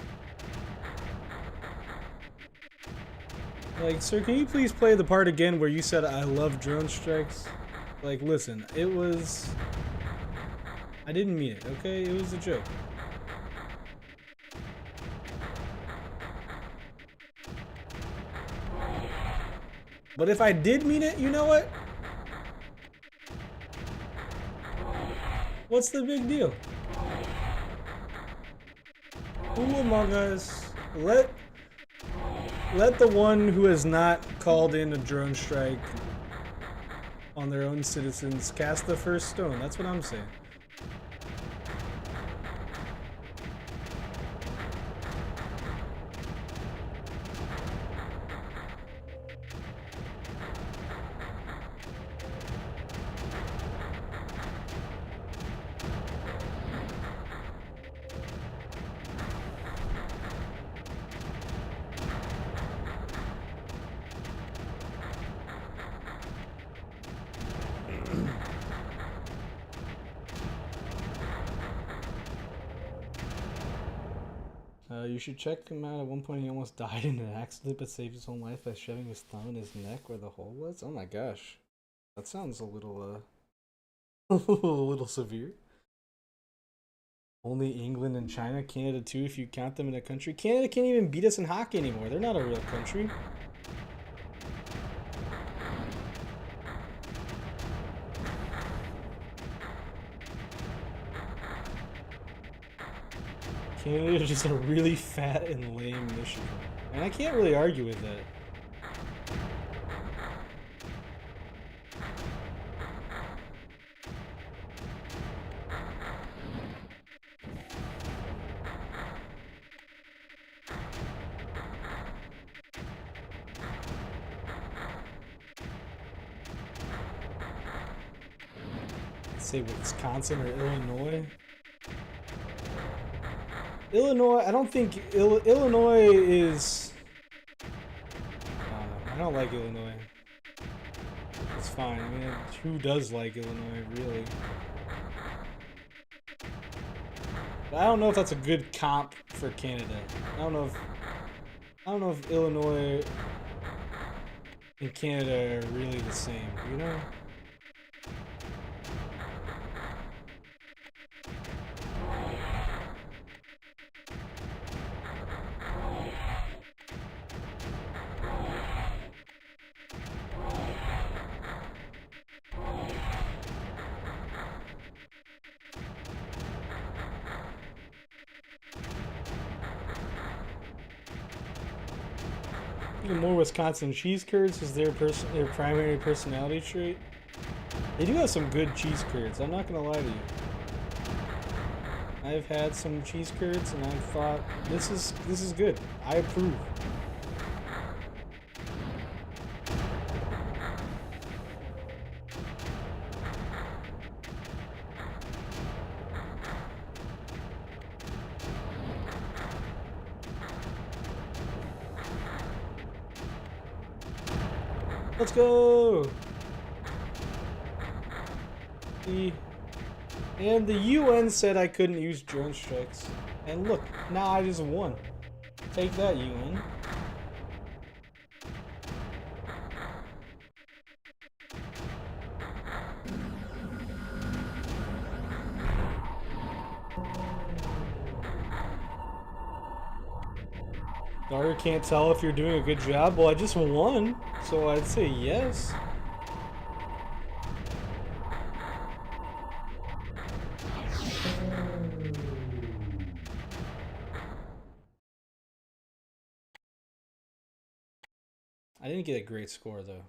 Like, sir, can you please play the part again where you said I love drone strikes? Like, listen, it was... I didn't mean it, okay? It was a joke. But if I did mean it, you know what? What's the big deal? Who among us let the one who has not called in a drone strike on their own citizens cast the first stone? That's what I'm saying. You should check him out. At one point, he almost died in an accident, but saved his own life by shoving his thumb in his neck where the hole was. Oh my gosh, that sounds a little, a little severe. Only England and China, Canada too, if you count them in a country. Canada can't even beat us in hockey anymore. They're not a real country. Canada is just a really fat and lame mission. And I can't really argue with that. Let's say Wisconsin or Illinois. Illinois, I don't think Illinois is... I don't like Illinois. It's fine. I mean, who does like Illinois, really? But I don't know if that's a good comp for Canada. I don't know if Illinois and Canada are really the same, you know? More Wisconsin cheese curds is their primary personality trait. They do have some good cheese curds, I'm not gonna lie to you. I've had some cheese curds and I've thought this is good. I approve. Let's go! And the UN said I couldn't use drone strikes. And look, now I just won. Take that, UN. Dario can't tell if you're doing a good job. Well, I just won, so I'd say yes. I didn't get a great score though.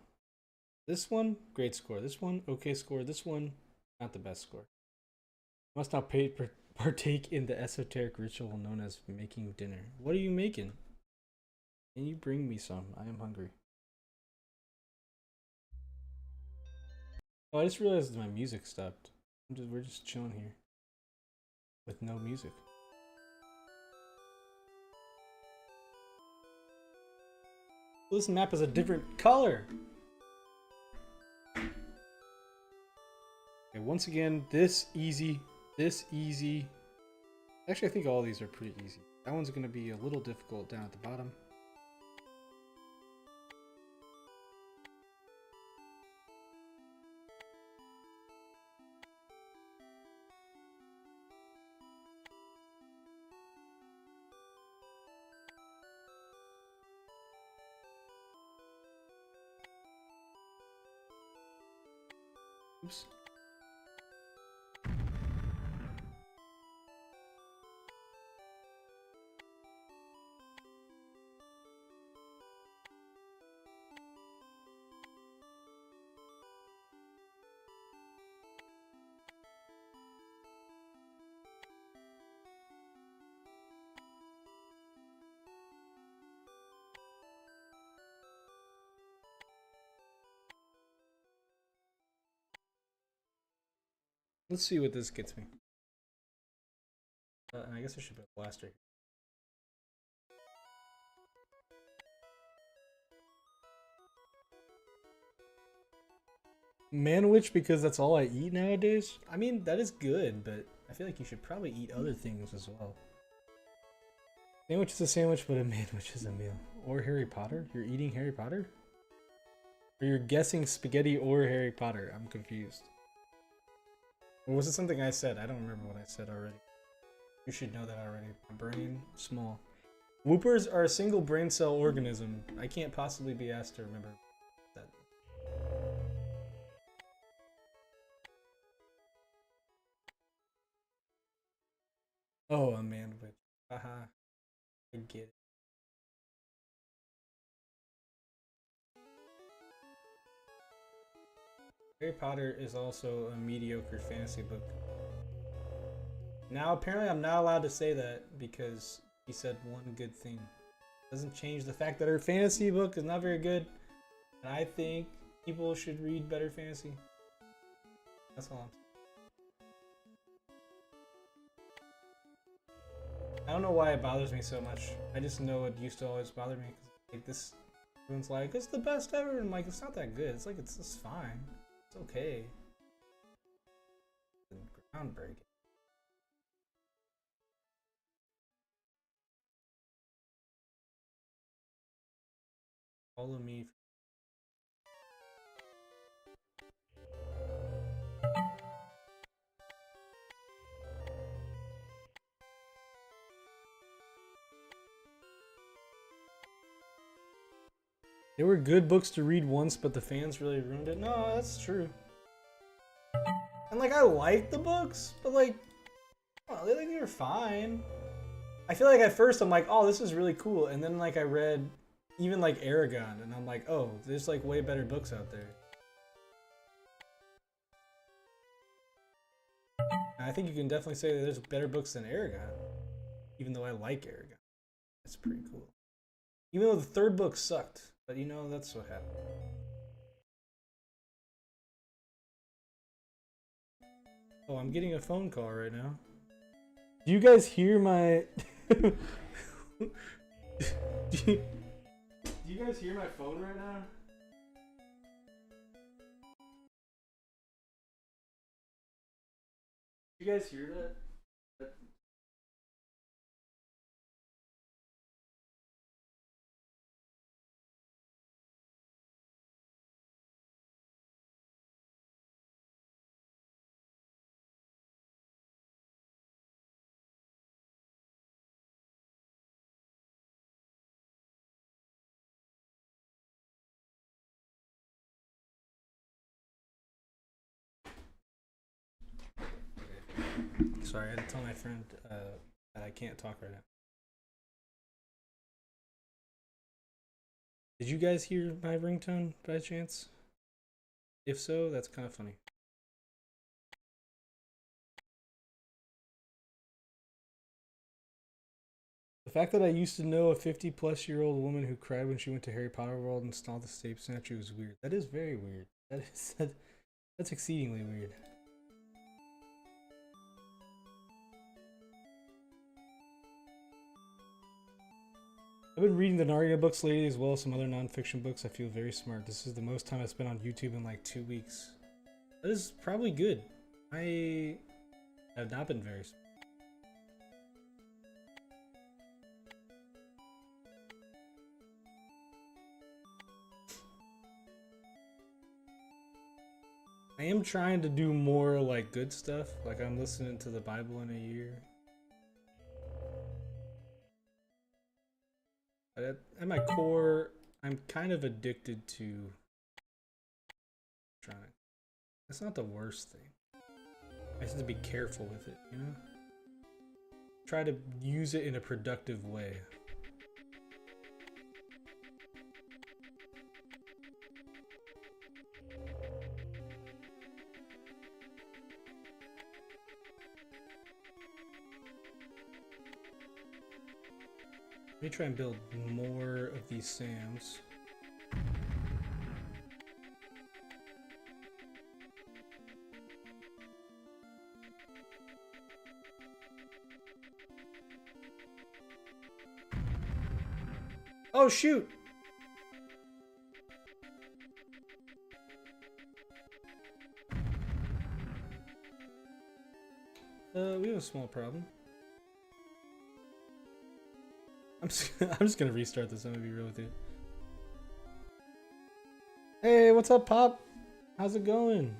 This one, great score. This one, okay score. This one, not the best score. Must not partake in the esoteric ritual known as making dinner. What are you making? Can you bring me some? I am hungry. Oh, I just realized my music stopped. We're just chilling here with no music. This map is a different color. Okay, once again, this easy. Actually, I think all these are pretty easy. That one's going to be a little difficult down at the bottom. Oops. Let's see what this gets me. And I guess I should put a blaster. Manwich because that's all I eat nowadays? I mean, that is good, but I feel like you should probably eat other things as well. Sandwich is a sandwich, but a manwich is a meal. Or Harry Potter? You're eating Harry Potter? Or you're guessing spaghetti or Harry Potter? I'm confused. Or was it something I said? I don't remember what I said already. You should know that already. My brain, small. Woopers are a single brain cell organism. I can't possibly be asked to remember that. Oh, a manwich. Haha. I get it. Harry Potter is also a mediocre fantasy book. Now, apparently, I'm not allowed to say that because he said one good thing. Doesn't change the fact that her fantasy book is not very good. And I think people should read better fantasy. That's all I'm saying. I don't know why it bothers me so much. I just know it used to always bother me. Like this, everyone's like, it's the best ever. And I'm like, it's not that good. It's like, it's just fine. It's okay. Groundbreaking. Follow me. They were good books to read once, but the fans really ruined it. No, that's true. And like, I like the books, but like, well, they were fine. I feel like at first I'm like, oh, this is really cool, and then like I read even like Aragon, and I'm like, oh, there's like way better books out there. And I think you can definitely say that there's better books than Aragon, even though I like Aragon. That's pretty cool. Even though the third book sucked, but you know, that's what happened. Oh, I'm getting a phone call right now. Do you guys hear my... do you guys hear my phone right now? Do you guys hear that? Sorry, I had to tell my friend that I can't talk right now. Did you guys hear my ringtone by chance? If so, that's kind of funny. The fact that I used to know a 50-plus-year-old woman who cried when she went to Harry Potter World and installed the Snape statue is weird. That is very weird. That's exceedingly weird. I've been reading the Narnia books lately as well as some other non-fiction books. I feel very smart. This is the most time I've spent on YouTube in like 2 weeks. That is probably good. I have not been very smart. I am trying to do more like good stuff. Like I'm listening to the Bible in a year. But at my core, I'm kind of addicted to electronic. That's not the worst thing. I just have to be careful with it, you know? Try to use it in a productive way. Let me try and build more of these SAMs. Oh shoot! We have a small problem. I'm just gonna restart this. I'm gonna be real with you. Hey, what's up, Pop? How's it going?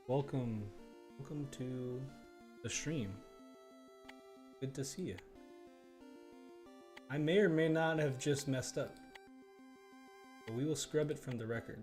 Welcome to the stream. Good to see you. I may or may not have just messed up, but we will scrub it from the record.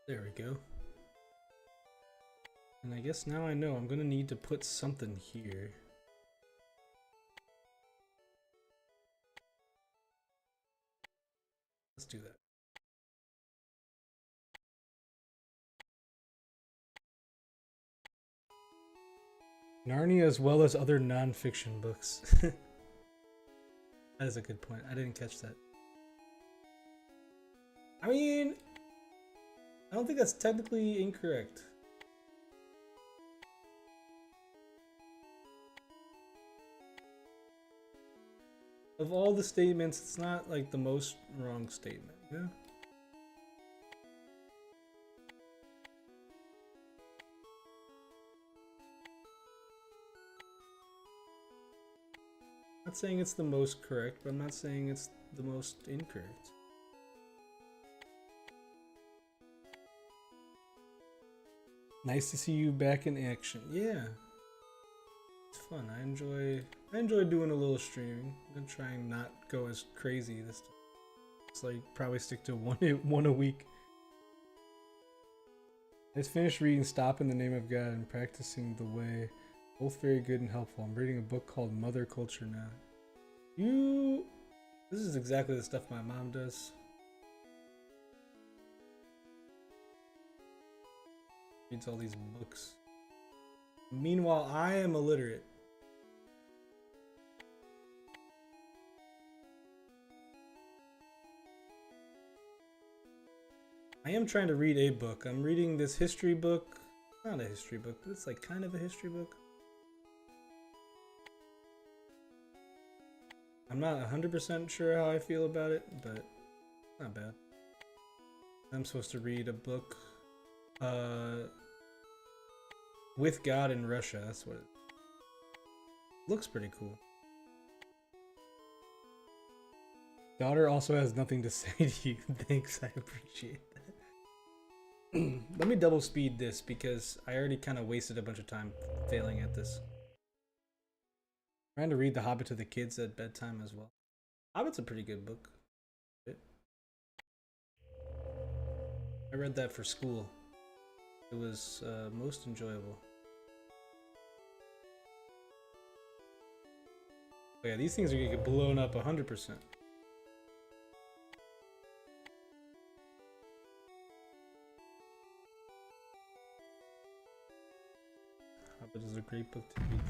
There we go. And I guess now I know I'm gonna need to put something here. Let's do that. Narnia as well as other non-fiction books. That is a good point. I didn't catch that. I mean, I don't think that's technically incorrect. Of all the statements, it's not like the most wrong statement, yeah? I'm not saying it's the most correct, but I'm not saying it's the most incorrect. Nice to see you back in action. Yeah. It's fun. I enjoy doing a little streaming. I'm gonna try and not go as crazy this time. It's like probably stick to one a week. I just finished reading Stop in the Name of God and Practicing the Way. Both very good and helpful. I'm reading a book called Mother Culture now. This is exactly the stuff my mom does. Reads all these books. Meanwhile, I am illiterate. I am trying to read a book. I'm reading this history book. Not a history book, but it's like kind of a history book. I'm not 100% sure how I feel about it, but not bad. I'm supposed to read a book. With God in Russia. That's what it looks pretty cool. Daughter also has nothing to say to you. Thanks, I appreciate that. Let me double speed this because I already kind of wasted a bunch of time failing at this. I'm trying to read The Hobbit to the kids at bedtime as well. Hobbit's a pretty good book. I read that for school. It was most enjoyable. Oh yeah, these things are gonna get blown up 100%. Hobbit is a great book to read.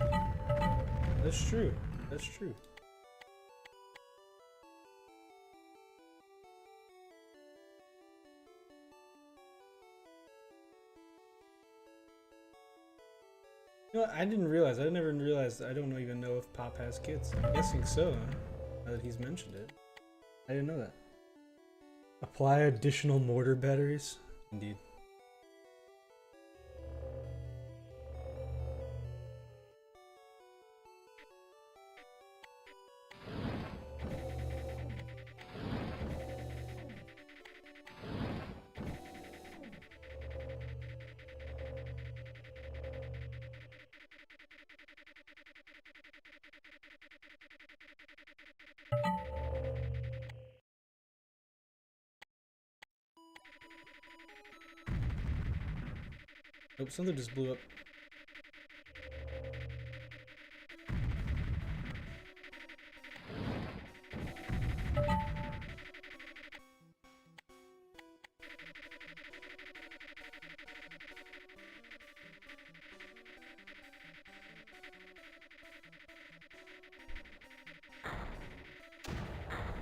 That's true. That's true. You know what? I didn't realize. I never realized. I don't even know if Pop has kids. I'm guessing so, now that he's mentioned it. I didn't know that. Apply additional mortar batteries? Indeed. Nope, something just blew up.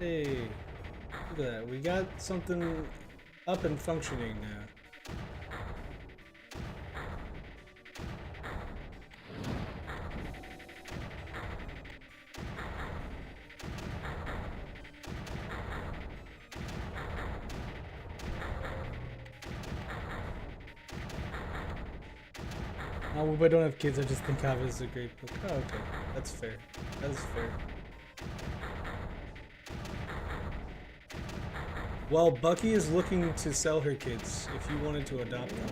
Hey, look at that. We got something up and functioning now. Oh, I don't have kids, I just think Hobbit is a great book. Oh, okay. That's fair. That is fair. Well, Bucky is looking to sell her kids if you wanted to adopt them.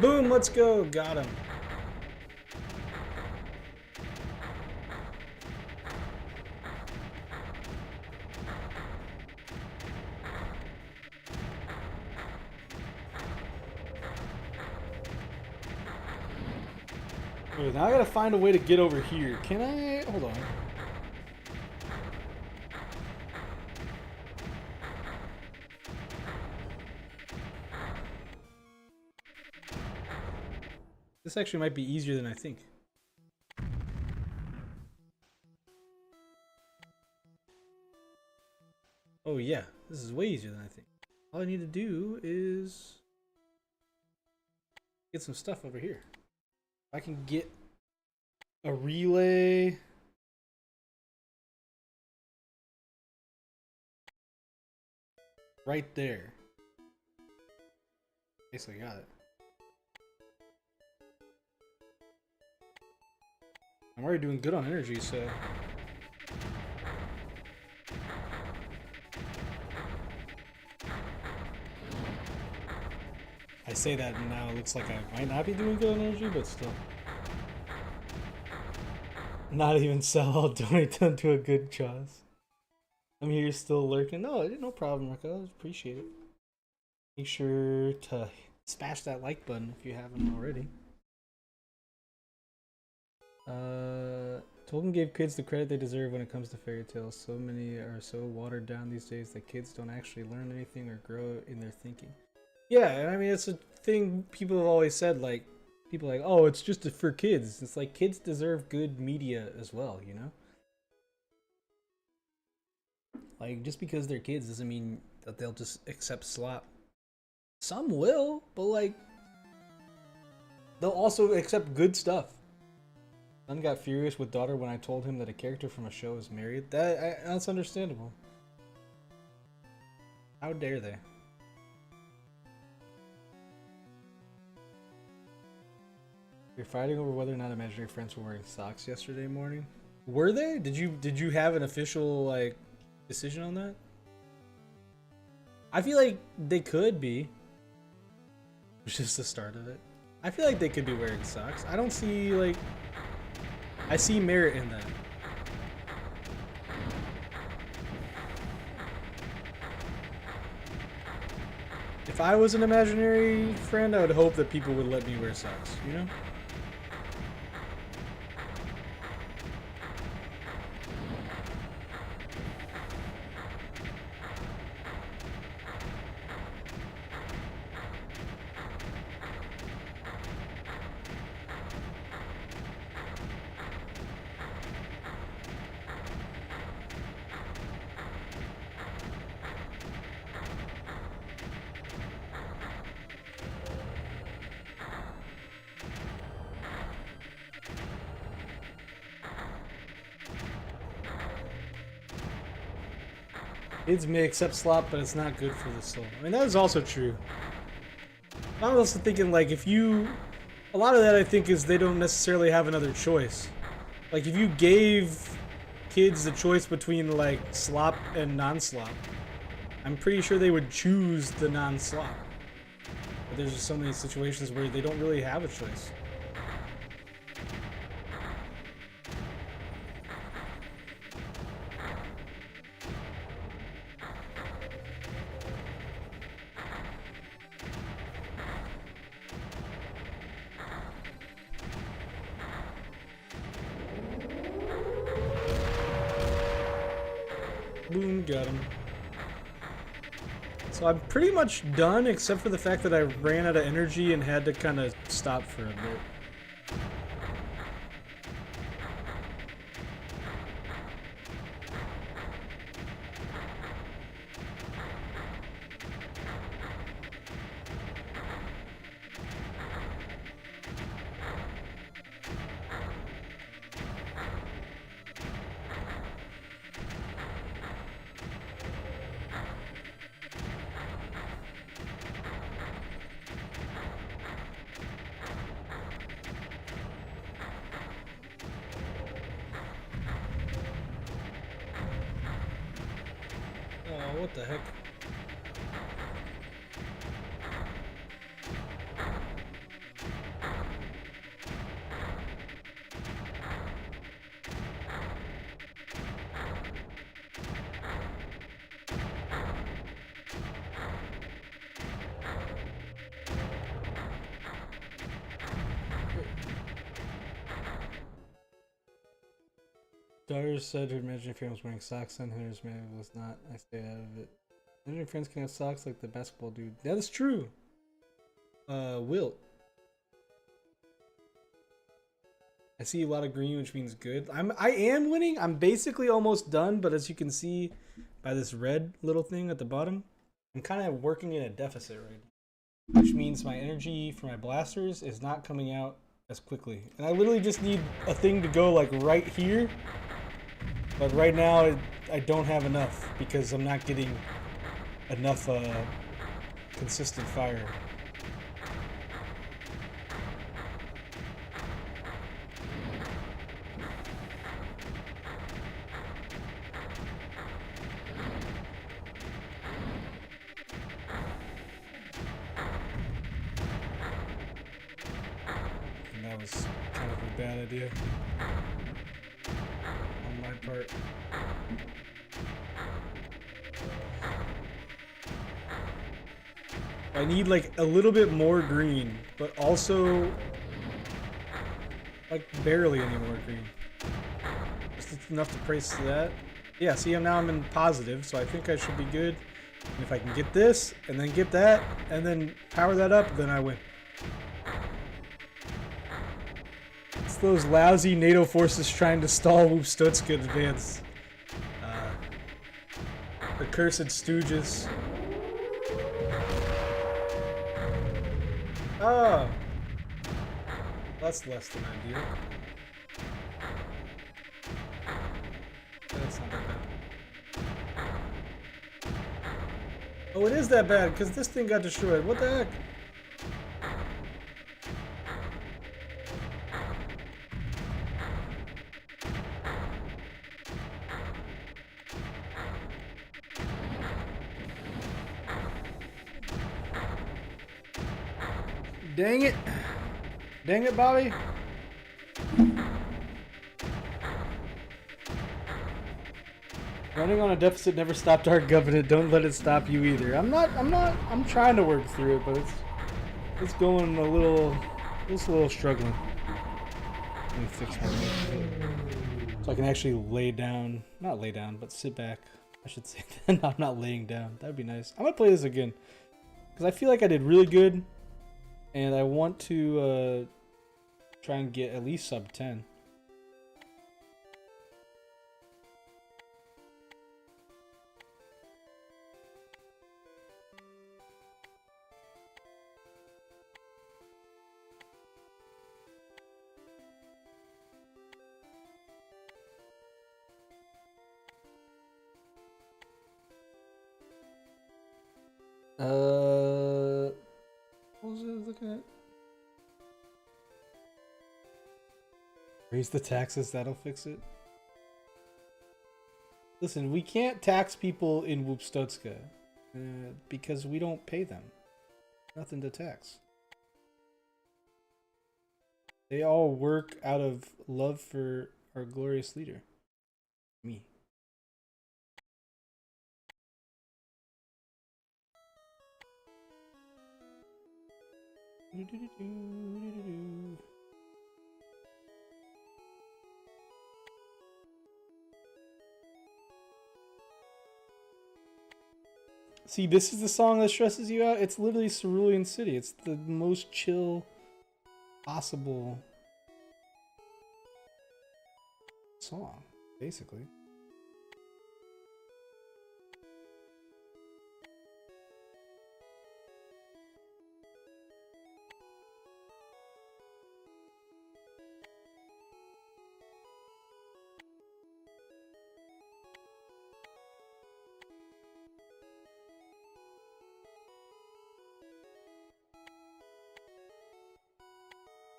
Boom, let's go. Got him. Wait, now I gotta find a way to get over here. Can I? Hold on. This actually might be easier than I think. Oh yeah, this is way easier than I think. All I need to do is get some stuff over here. I can get a relay. Right there. Basically got it. I'm already doing good on energy, so... I say that and now it looks like I might not be doing good on energy, but still. Not even sell, I'll donate them to a good cause. I'm here still lurking. No, no problem, Rico. I appreciate it. Make sure to smash that like button if you haven't already. Tolkien gave kids the credit they deserve when it comes to fairy tales. So many are so watered down these days that kids don't actually learn anything or grow in their thinking. Yeah, I mean, it's a thing people have always said, like, people are like, oh, it's just for kids. It's like, kids deserve good media as well, you know? Like, just because they're kids doesn't mean that they'll just accept slop. Some will, but like, they'll also accept good stuff. Son got furious with daughter when I told him that a character from a show is married. That's understandable. How dare they? You're fighting over whether or not imaginary friends were wearing socks yesterday morning. Were they? Did you have an official like decision on that? I feel like they could be. It's just the start of it. I feel like they could be wearing socks. I don't see like I see merit in that. If I was an imaginary friend, I would hope that people would let me wear socks, you know? Kids may accept slop, but it's not good for the soul. I mean, that is also true. I'm also thinking, like, if you... A lot of that, I think, is they don't necessarily have another choice. Like, if you gave kids the choice between, like, slop and non-slop, I'm pretty sure they would choose the non-slop. But there's just so many situations where they don't really have a choice. Boom, got him. So I'm pretty much done, except for the fact that I ran out of energy and had to kind of stop for a bit. Oh, what the heck? Daughter said her imaginary friend was wearing socks on hers, man, it was not. I stayed out of it. Imaginary friends can have socks like the basketball dude. That is true. Wilt. I see a lot of green, which means good. I am winning. I'm basically almost done, but as you can see by this red little thing at the bottom, I'm kind of working in a deficit right now, which means my energy for my blasters is not coming out as quickly. And I literally just need a thing to go like right here. But right now, I don't have enough because I'm not getting enough consistent fire. And that was kind of a bad idea on my part. I need like a little bit more green, but also like barely any more green. Just enough to price that. Yeah, see, now I'm in positive, so I think I should be good. And if I can get this, and then get that, and then power that up, then I win. It's those lousy NATO forces trying to stall Woop Stutska advance. The cursed stooges. Oh! That's less than ideal. That's not that bad. Oh, it is that bad because this thing got destroyed. What the heck? Dang it. Dang it, Bobby. Running on a deficit never stopped our government. Don't let it stop you either. I'm trying to work through it, but it's going a little struggling. Let me fix my so I can actually lay down, not lay down, but sit back. I should say that. I'm not laying down. That'd be nice. I'm gonna play this again because I feel like I did really good, and I want to try and get at least sub 10. What was I looking at? Raise the taxes, that'll fix it. Listen, we can't tax people in Woopah because we don't pay them. Nothing to tax. They all work out of love for our glorious leader. Me. See, this is the song that stresses you out. It's literally Cerulean City. It's the most chill possible song, basically.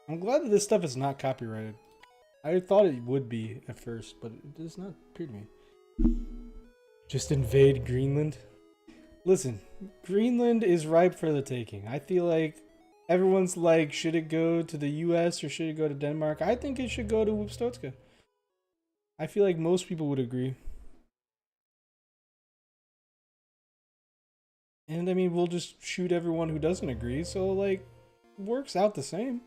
I'm glad that this stuff is not copyrighted. I thought it would be at first, but it does not appear to me. Just invade Greenland? Listen, Greenland is ripe for the taking. I feel like everyone's like, should it go to the US or should it go to Denmark? I think it should go to Woopah. I feel like most people would agree. And I mean, we'll just shoot everyone who doesn't agree, so like, works out the same.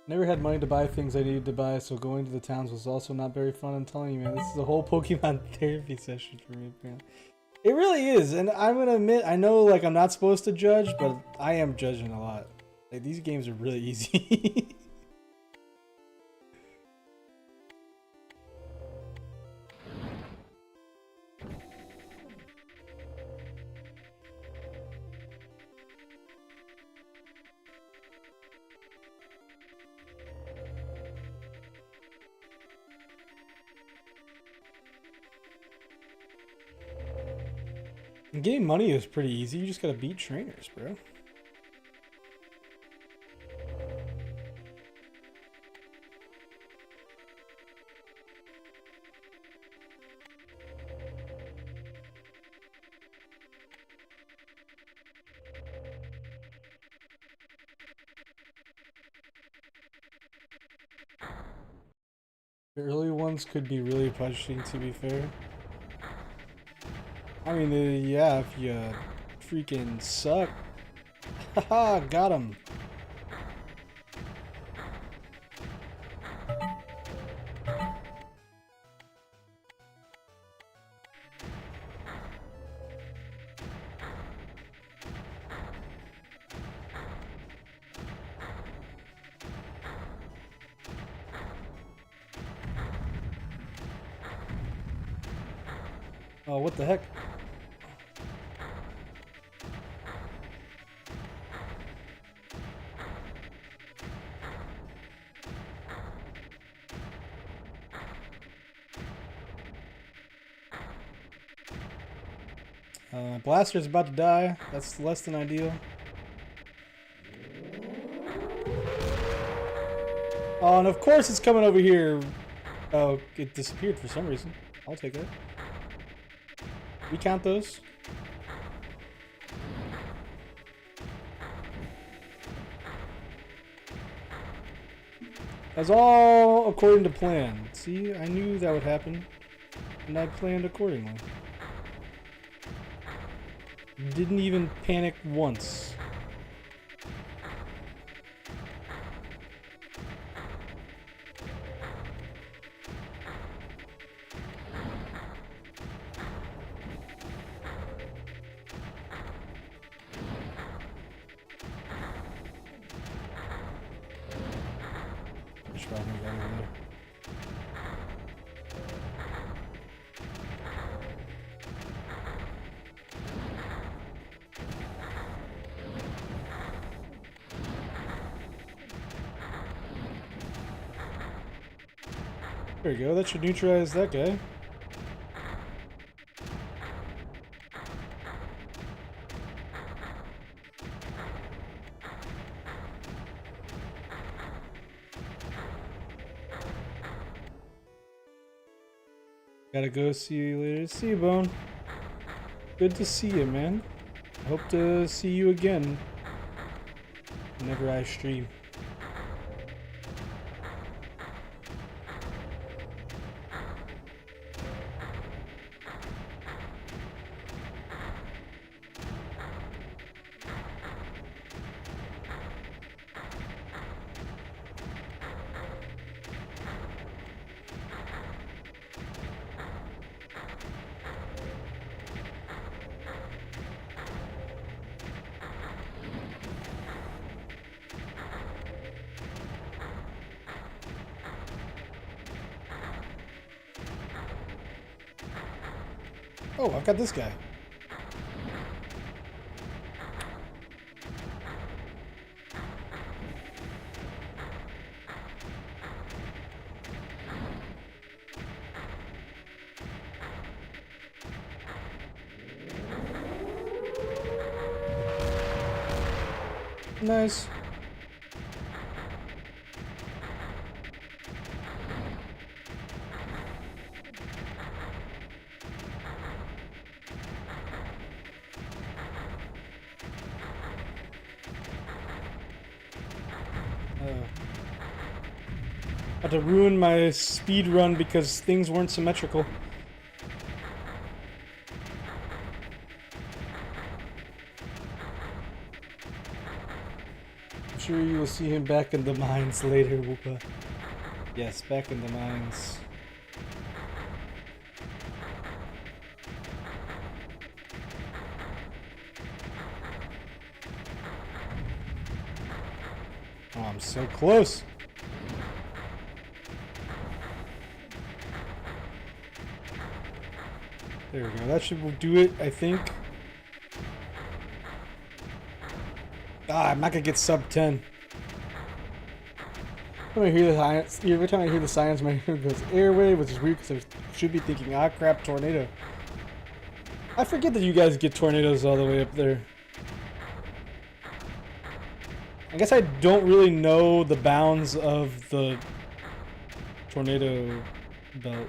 Never had money to buy things I needed to buy, so going to the towns was also not very fun. I'm telling you, man, this is a whole Pokemon therapy session for me, man. It really is, and I'm gonna admit, I know like I'm not supposed to judge, but I am judging a lot. Like, these games are really easy. And getting money is pretty easy. You just gotta beat trainers, bro. The early ones could be really punishing, to be fair. I mean, yeah, if you freaking suck. Haha, got him. Oh, what the heck? Blaster's about to die. That's less than ideal. Oh, and of course it's coming over here. Oh, it disappeared for some reason. I'll take that. We count those. That's all according to plan. See, I knew that would happen, and I planned accordingly. Didn't even panic once. There we go, that should neutralize that guy. Gotta go, see you later. See you, Bone. Good to see you, man. I hope to see you again whenever I stream. Oh, I've got this guy. Nice. Had to ruin my speed run because things weren't symmetrical. I'm sure you will see him back in the mines later, Woopah. Yes, back in the mines. Oh, I'm so close. There we go. That should do it, I think. Ah, I'm not gonna get sub 10. Every time I hear the sirens, my ear goes airway, which is weird because I should be thinking, ah crap, tornado. I forget that you guys get tornadoes all the way up there. I guess I don't really know the bounds of the tornado belt.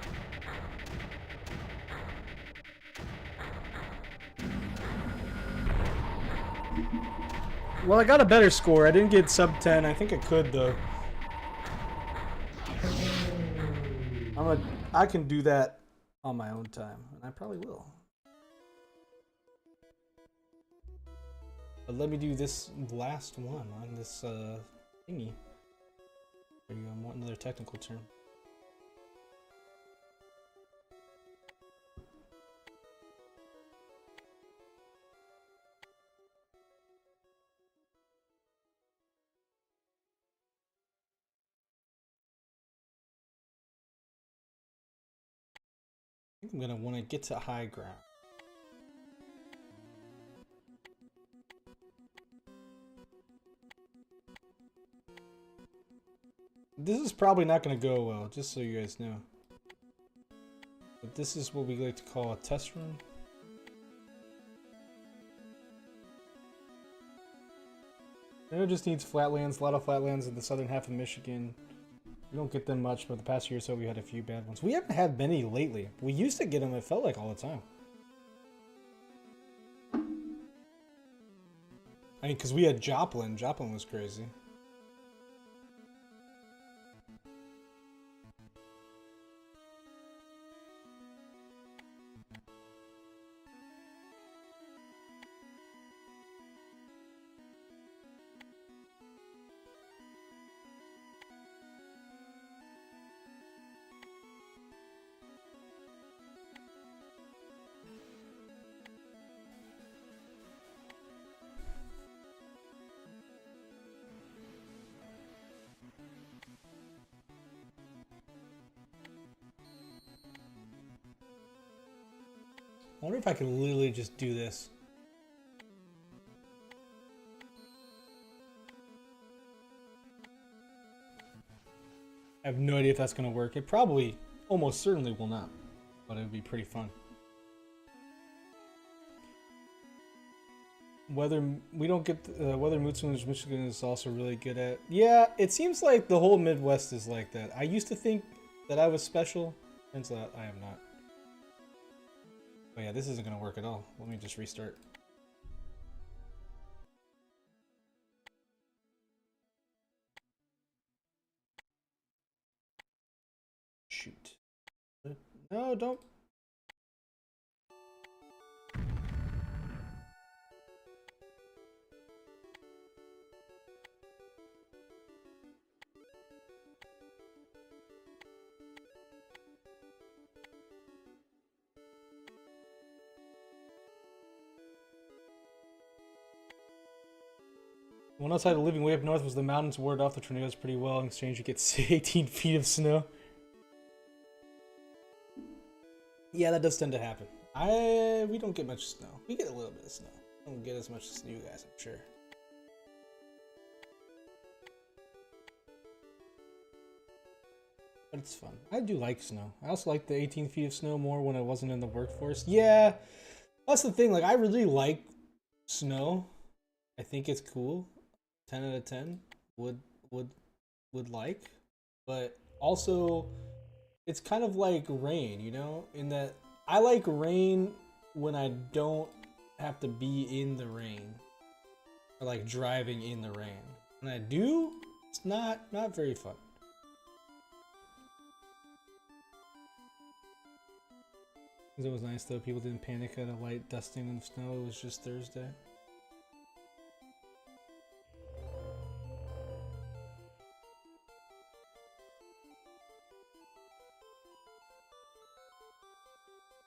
Well, I got a better score. I didn't get sub 10. I think I could though. I can do that on my own time, and I probably will. But let me do this last one on this thingy. There you go. Another technical term. I think I'm gonna want to get to high ground. This is probably not gonna go well, just so you guys know. But this is what we like to call a test run. It just needs flatlands, a lot of flatlands in the southern half of Michigan. We don't get them much, but the past year or so we had a few bad ones. We haven't had many lately. We used to get them, it felt like all the time. I mean, because we had Joplin. Joplin was crazy. I wonder if I could literally just do this. I have no idea if that's going to work. It probably, almost certainly will not, but it would be pretty fun. Weather, we don't get weather mood swings. Michigan is also really good at. Yeah, it seems like the whole Midwest is like that. I used to think that I was special. Turns out I am not. But yeah, this isn't going to work at all. Let me just restart. Shoot. No, don't. One outside of living way up north was the mountains ward off the tornadoes pretty well. In exchange, you get 18 feet of snow. Yeah, that does tend to happen. We don't get much snow. We get a little bit of snow. We don't get as much as you guys, I'm sure. But it's fun. I do like snow. I also like the 18 feet of snow more when I wasn't in the workforce. Yeah, that's the thing. Like, I really like snow. I think it's cool. 10 out of 10 would like. But also, it's kind of like rain, you know? In that I like rain when I don't have to be in the rain. Or like driving in the rain. When I do, it's not very fun. It was nice though, people didn't panic at a light dusting of snow, it was just Thursday.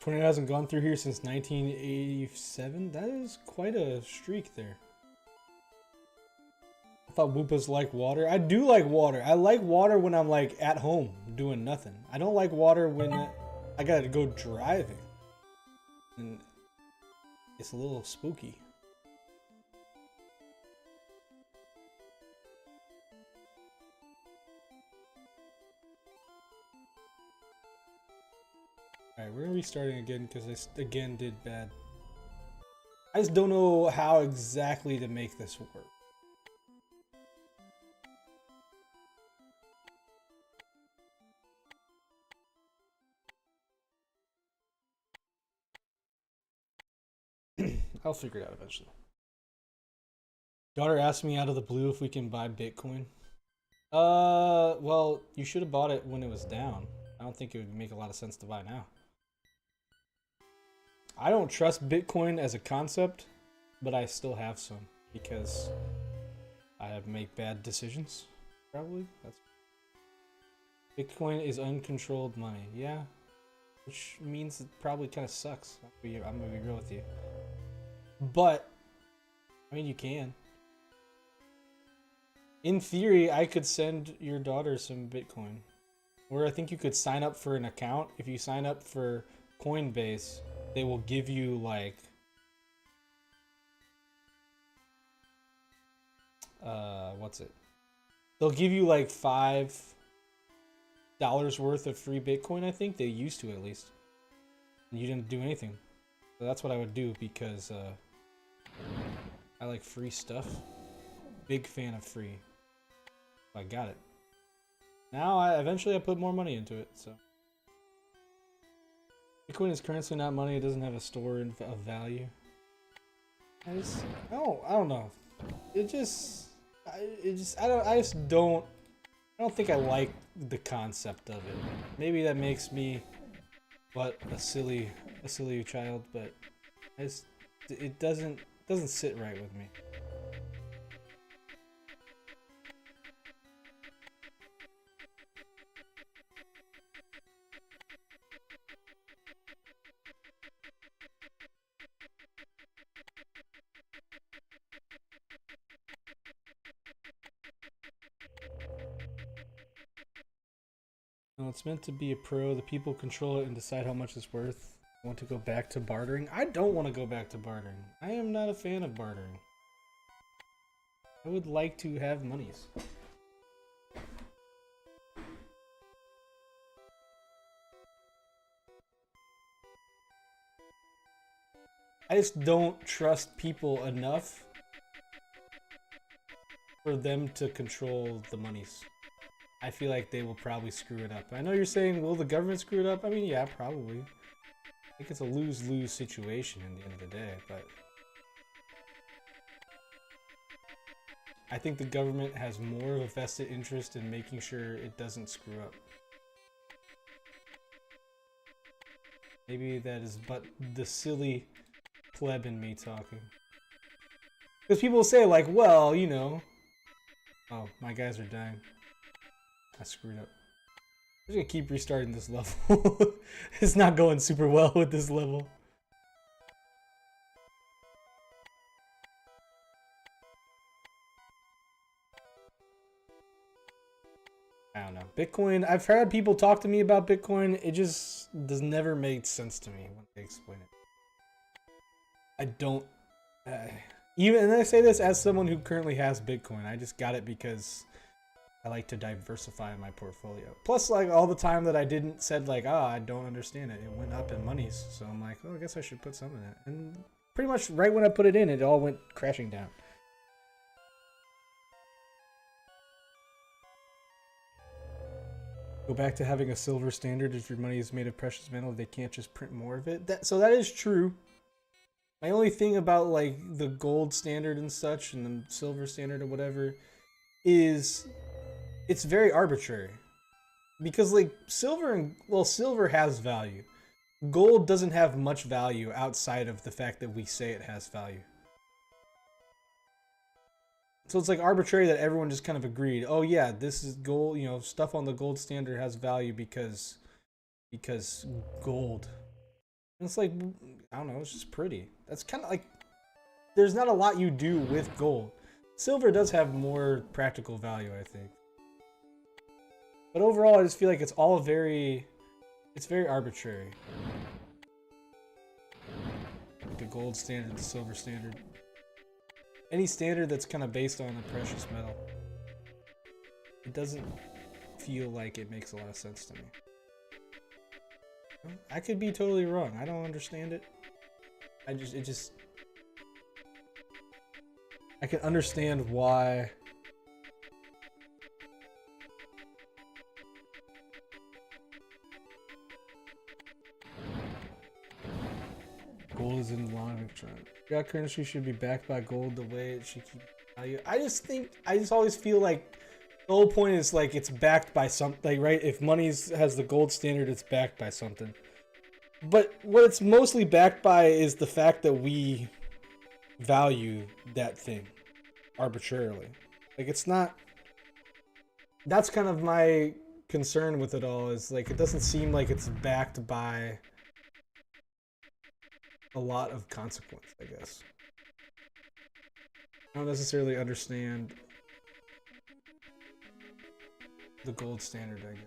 Tornado hasn't gone through here since 1987? That is quite a streak there. I thought Woopahs like water. I do like water. I like water when I'm like at home doing nothing. I don't like water when I gotta go driving. And it's a little spooky. Alright, we're restarting again because I again did bad. I just don't know how exactly to make this work. I'll figure it out eventually. Daughter asked me out of the blue if we can buy Bitcoin. Well, you should have bought it when it was down. I don't think it would make a lot of sense to buy now. I don't trust Bitcoin as a concept, but I still have some because I have make bad decisions. Probably. That's Bitcoin is uncontrolled money. Yeah. Which means it probably kind of sucks. I'm gonna be real with you. But, I mean, you can. In theory, I could send your daughter some Bitcoin. Or I think you could sign up for an account. If you sign up for Coinbase, they will give you like... what's it? They'll give you like $5 worth of free Bitcoin, I think. They used to, at least. And you didn't do anything. So that's what I would do because I like free stuff. big fan of free. I got it. Now I eventually put more money into it, so. Bitcoin is currency, not money. It doesn't have a store of value. I don't know. I don't think I like the concept of it. Maybe that makes me, a silly child, but it doesn't sit right with me. No, it's meant to be a pro. The people control it and decide how much it's worth. I want to go back to bartering? I don't want to go back to bartering. I am not a fan of bartering. I would like to have monies. I just don't trust people enough for them to control the monies. I feel like they will probably screw it up. I know you're saying, will the government screw it up? I mean, yeah, probably. I think it's a lose-lose situation in the end of the day, but I think the government has more of a vested interest in making sure it doesn't screw up. Maybe that is but the silly pleb in me talking. Because people say like, well, you know. Oh, my guys are dying. I screwed up. I'm just gonna keep restarting this level. It's not going super well with this level. I don't know. Bitcoin, I've heard people talk to me about Bitcoin. It just does never make sense to me when they explain it. I don't... even, and I say this as someone who currently has Bitcoin. I just got it because I like to diversify my portfolio. Plus, like, all the time that I said, like, I don't understand it. It went up in monies. So I'm like, oh, I guess I should put some in it. And pretty much right when I put it in, it all went crashing down. Go back to having a silver standard. If your money is made of precious metal, they can't just print more of it. So that is true. My only thing about, like, the gold standard and such, and the silver standard or whatever, is it's very arbitrary. Because, like, silver has value. Gold doesn't have much value outside of the fact that we say it has value. So it's like arbitrary that everyone just kind of agreed, oh yeah, this is gold, you know, stuff on the gold standard has value because gold. And it's like, I don't know, it's just pretty. That's kind of like, there's not a lot you do with gold. Silver does have more practical value, I think. But overall, I just feel like it's very arbitrary. Like the gold standard, the silver standard. Any standard that's kind of based on a precious metal. It doesn't feel like it makes a lot of sense to me. I could be totally wrong. I don't understand it. I can understand why gold is in the long trend. Fiat currency should be backed by gold the way it should keep value. I just always feel like the whole point is like it's backed by something, right? If money has the gold standard, it's backed by something. But what it's mostly backed by is the fact that we value that thing arbitrarily. Like it's not. That's kind of my concern with it all. Is like it doesn't seem like it's backed by a lot of consequence, I guess. I don't necessarily understand the gold standard, I guess.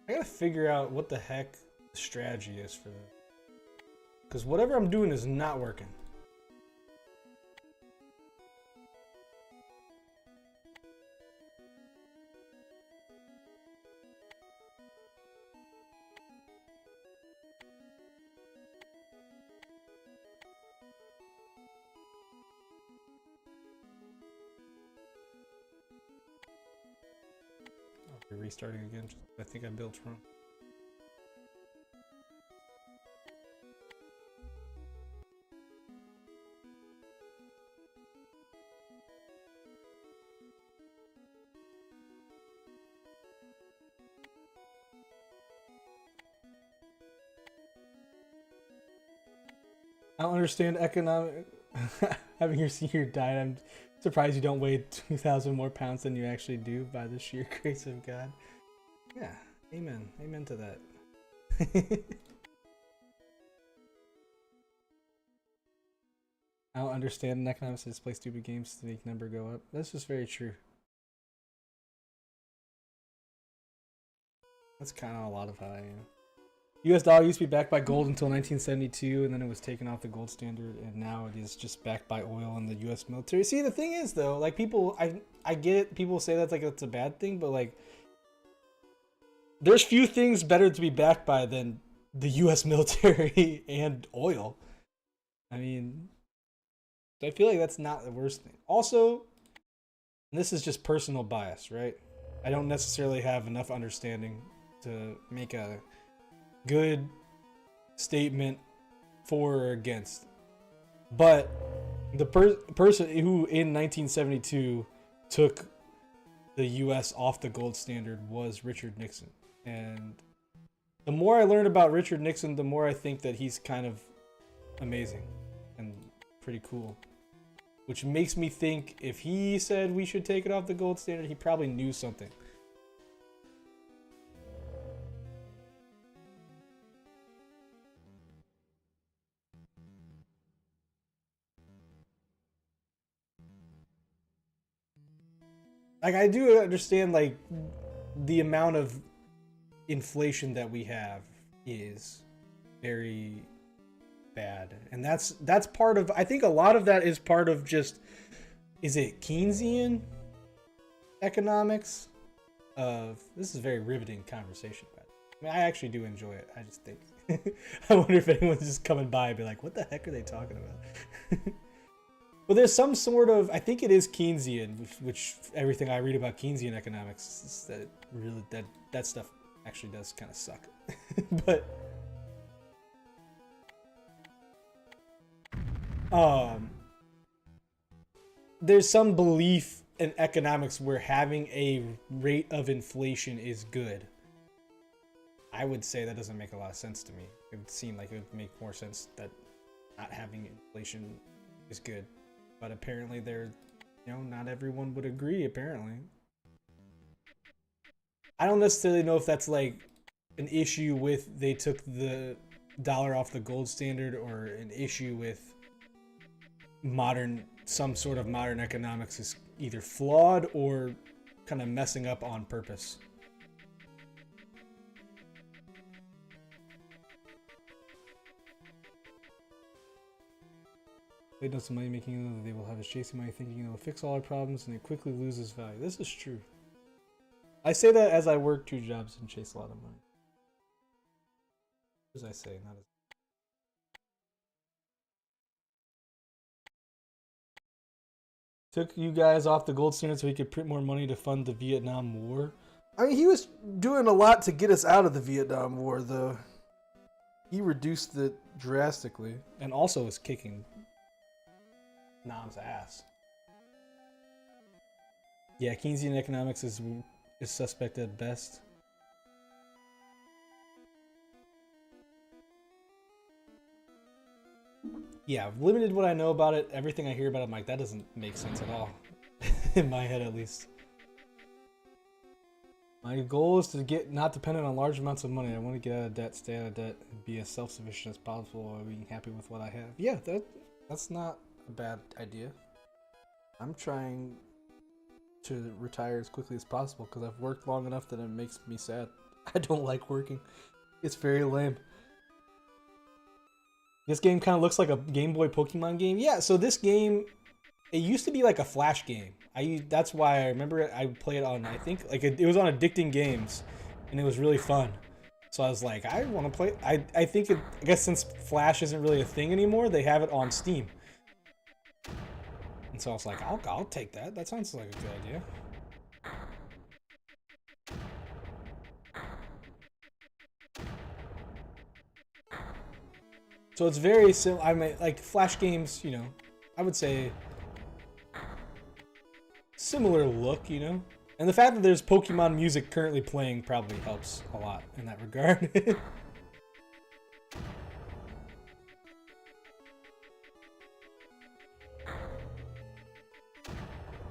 I gotta figure out what the heck the strategy is for this. Because whatever I'm doing is not working. restarting again. I think I built wrong. I don't understand economic. Having your senior died, I'm surprised you don't weigh 2,000 more pounds than you actually do by the sheer grace of God. Yeah, amen. Amen to that. I don't understand economics. I just play stupid games to make number go up. That's just very true. That's kind of a lot of how I am. US dollar used to be backed by gold until 1972, and then it was taken off the gold standard, and now it is just backed by oil and the US military. See, the thing is, though, like, people, I get it. People say that's like it's a bad thing, but like, there's few things better to be backed by than the US military and oil. I mean, I feel like that's not the worst thing. Also, and this is just personal bias, right? I don't necessarily have enough understanding to make a good statement for or against, but the person who in 1972 took the US off the gold standard was Richard Nixon. And the more I learn about Richard Nixon, the more I think that he's kind of amazing and pretty cool, which makes me think if he said we should take it off the gold standard, he probably knew something. Like, I do understand, like, the amount of inflation that we have is very bad, and that's part of, I think a lot of that is part of just, is it Keynesian economics of, this is a very riveting conversation, but I mean, I actually do enjoy it. I just think I wonder if anyone's just coming by and be like, what the heck are they talking about? But there's some sort of, I think it is Keynesian, which everything I read about Keynesian economics is that really that stuff actually does kind of suck. But there's some belief in economics where having a rate of inflation is good. I would say that doesn't make a lot of sense to me. It would seem like it would make more sense that not having inflation is good. But apparently not everyone would agree, apparently. I don't necessarily know if that's like an issue with they took the dollar off the gold standard, or an issue with some sort of modern economics is either flawed or kind of messing up on purpose. They know some money making that they will have us chasing money thinking it'll fix all our problems, and it quickly loses value. This is true. I say that as I work 2 jobs and chase a lot of money. As I say, not as took you guys off the gold standard so he could print more money to fund the Vietnam War. I mean, he was doing a lot to get us out of the Vietnam War, though. He reduced it drastically, and also was kicking Nam's ass. Yeah, Keynesian economics is suspect at best. Yeah, I've limited what I know about it. Everything I hear about it, I'm like, that doesn't make sense at all. In my head, at least. My goal is to get not dependent on large amounts of money. I want to get out of debt, stay out of debt, and be as self-sufficient as possible while being happy with what I have. Yeah, that's not a bad idea. I'm trying to retire as quickly as possible because I've worked long enough that it makes me sad. I don't like working. It's very lame. This game kind of looks like a Game Boy Pokemon game. Yeah, so this game, it used to be like a Flash game. That's why I remember it. I played it on, I think, like it was on Addicting Games, and it was really fun. So I was like, I want to play. I guess since Flash isn't really a thing anymore, they have it on Steam. And so I was like, I'll take that. That sounds like a good idea. So it's very similar. I mean, like Flash games, you know, I would say similar look, you know. And the fact that there's Pokemon music currently playing probably helps a lot in that regard.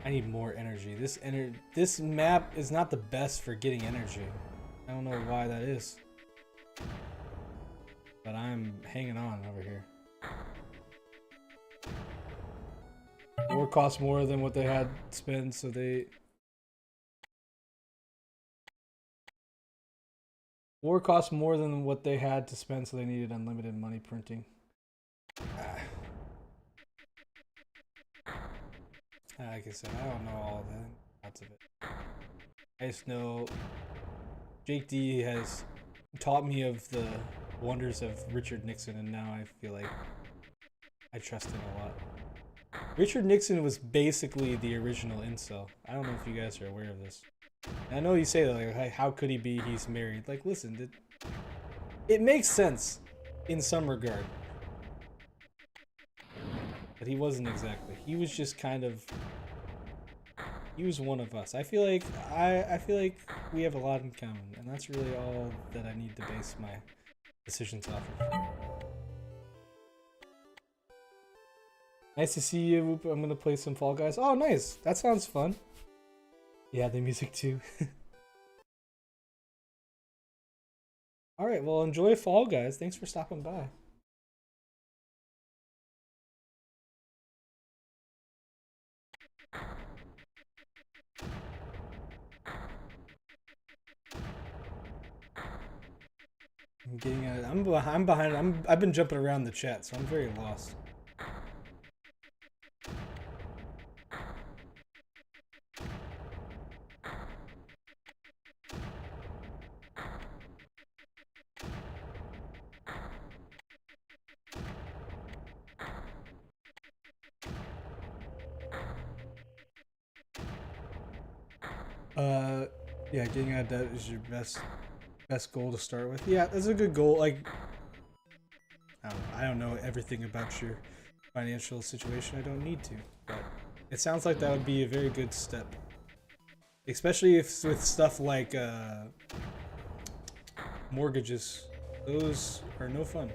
I need more energy. This map is not the best for getting energy. I don't know why that is. But I'm hanging on over here. War costs more than what they had to spend, so they... War costs more than what they had to spend, so they needed unlimited money printing. Like I said, I don't know all the lots of it. I just know Jake D has taught me of the wonders of Richard Nixon, and now I feel like I trust him a lot. Richard Nixon was basically the original incel. I don't know if you guys are aware of this. And I know you say that, like, hey, how could he be? He's married. Like, listen, it makes sense in some regard. But he wasn't exactly. He was just kind of... He was one of us. I feel like we have a lot in common, and that's really all that I need to base my decisions off of. Nice to see you, Woopah. I'm gonna play some Fall Guys. Oh, nice. That sounds fun. Yeah, the music too. Alright, well, enjoy Fall Guys. Thanks for stopping by. I'm getting I'm behind. I've been jumping around the chat, so I'm very lost. Yeah, getting out of debt is your best goal to start with. Yeah, that's a good goal. Like, I don't know everything about your financial situation. I don't need to, but it sounds like that would be a very good step. Especially if with stuff like mortgages. Those are no fun.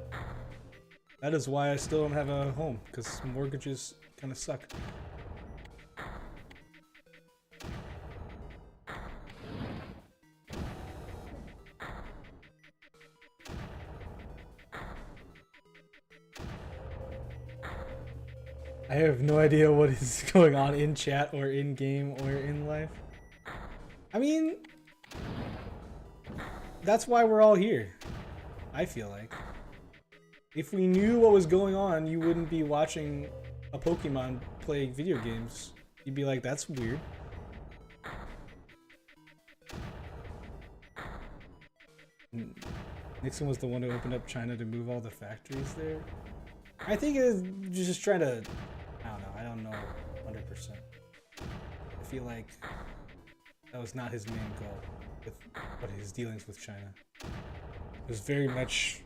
That is why I still don't have a home, because mortgages kind of suck. I have no idea what is going on in chat or in game or in life. I mean, that's why we're all here. I feel like. If we knew what was going on, you wouldn't be watching a Pokemon play video games. You'd be like, that's weird. Nixon was the one who opened up China to move all the factories there. I think it's just trying to... I don't know 100%. I feel like that was not his main goal with his dealings with China. It was very much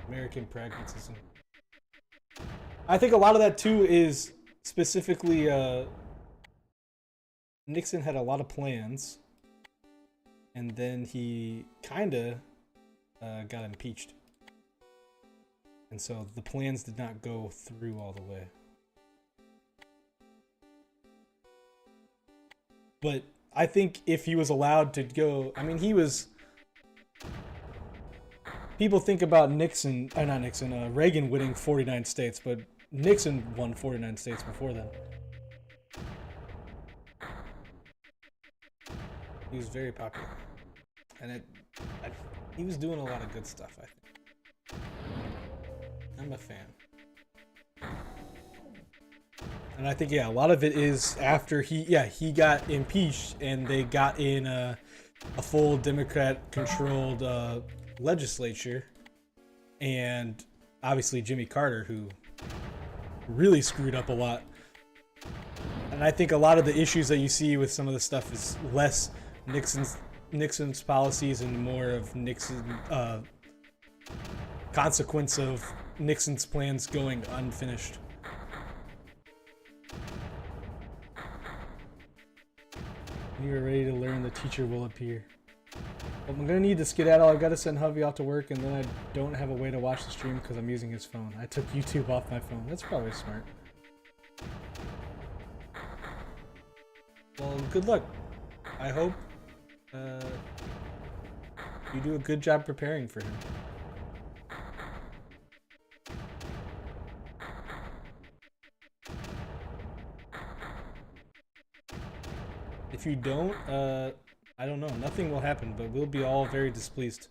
American pragmatism. I think a lot of that too is specifically Nixon had a lot of plans, and then he kinda got impeached. And so the plans did not go through all the way. But I think if he was allowed to go, I mean, he was... People think about Nixon, not Nixon, Reagan winning 49 states, but Nixon won 49 states before then. He was very popular. And he was doing a lot of good stuff, I think. I'm a fan. And I think, yeah, a lot of it is after he got impeached and they got in a full Democrat-controlled legislature. And obviously Jimmy Carter, who really screwed up a lot. And I think a lot of the issues that you see with some of the stuff is less Nixon's policies and more of consequence of Nixon's plans going unfinished. When you are ready to learn, the teacher will appear. Well, I'm gonna need to skedaddle. I've got to send Hovey off to work, and then I don't have a way to watch the stream because I'm using his phone. I took YouTube off my phone. That's probably smart. Well, good luck. I hope you do a good job preparing for him. If you don't, I don't know. Nothing will happen, but we'll be all very displeased.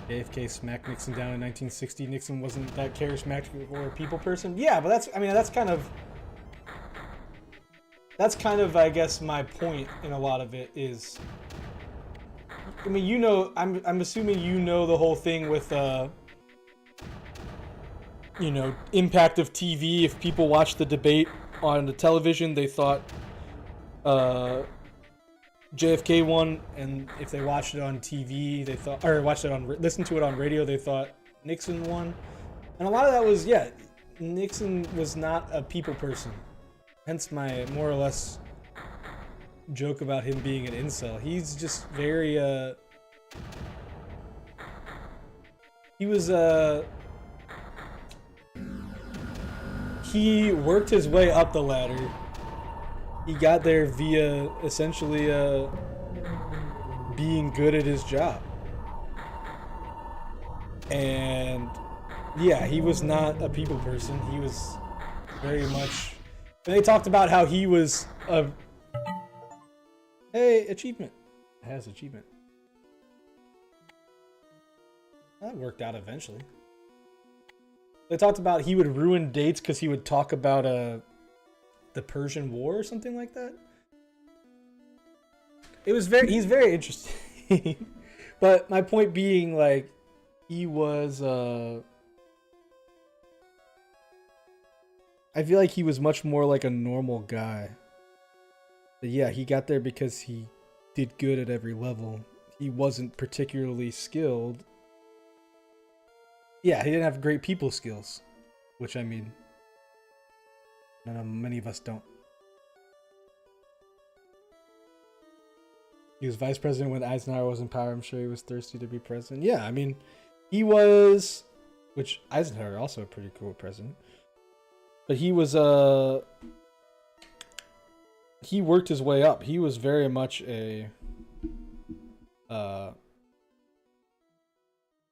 JFK smacked Nixon down in 1960. Nixon wasn't that charismatic or a people person. Yeah, but that's, I mean, that's kind of, I guess, my point in a lot of it is, I mean, you know, I'm assuming you know the whole thing with, you know, impact of TV. If people watch the debate on the television, they thought JFK won, and if they watched it on TV, they thought, or watched it on, listened to it on radio, they thought Nixon won. And a lot of that was, yeah, Nixon was not a people person. Hence my more or less joke about him being an incel. He's just very, he was, he worked his way up the ladder. He got there via essentially being good at his job. And yeah, he was not a people person. He was very much... And they talked about how he was a... Hey, achievement. It has achievement. That worked out eventually. They talked about he would ruin dates because he would talk about the Persian War or something like that. It was very, he's very interesting. But my point being, like, he was, I feel like he was much more like a normal guy. But yeah, he got there because he did good at every level. He wasn't particularly skilled. Yeah, he didn't have great people skills, which, I mean, many of us don't. He was vice president when Eisenhower was in power. I'm sure he was thirsty to be president. Yeah, I mean, he was, which Eisenhower also a pretty cool president. But he was, he worked his way up. He was very much a,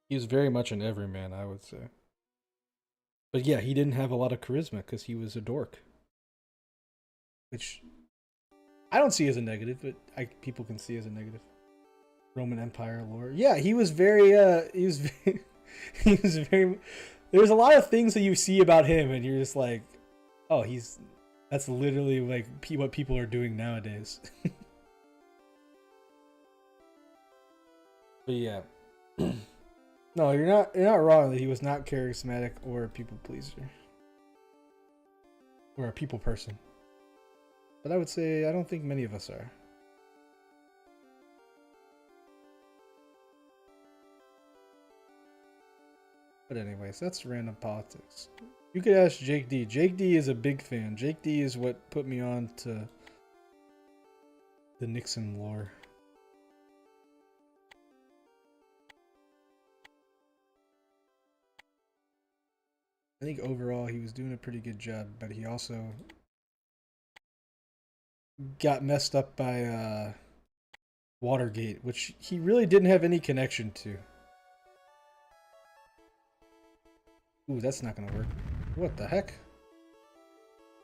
he was very much an everyman, I would say. But yeah, he didn't have a lot of charisma because he was a dork. Which I don't see as a negative, but people can see as a negative. Roman Empire lore. Yeah, he was very, he was very, there's a lot of things that you see about him and you're just like, oh, that's literally like what people are doing nowadays. But yeah. No, you're not wrong that he was not charismatic or a people pleaser. Or a people person. But I would say I don't think many of us are. But anyways, that's random politics. You could ask Jake D. Jake D is a big fan. Jake D is what put me on to the Nixon lore. I think overall he was doing a pretty good job, but he also got messed up by Watergate, which he really didn't have any connection to. Ooh, that's not gonna work. What the heck?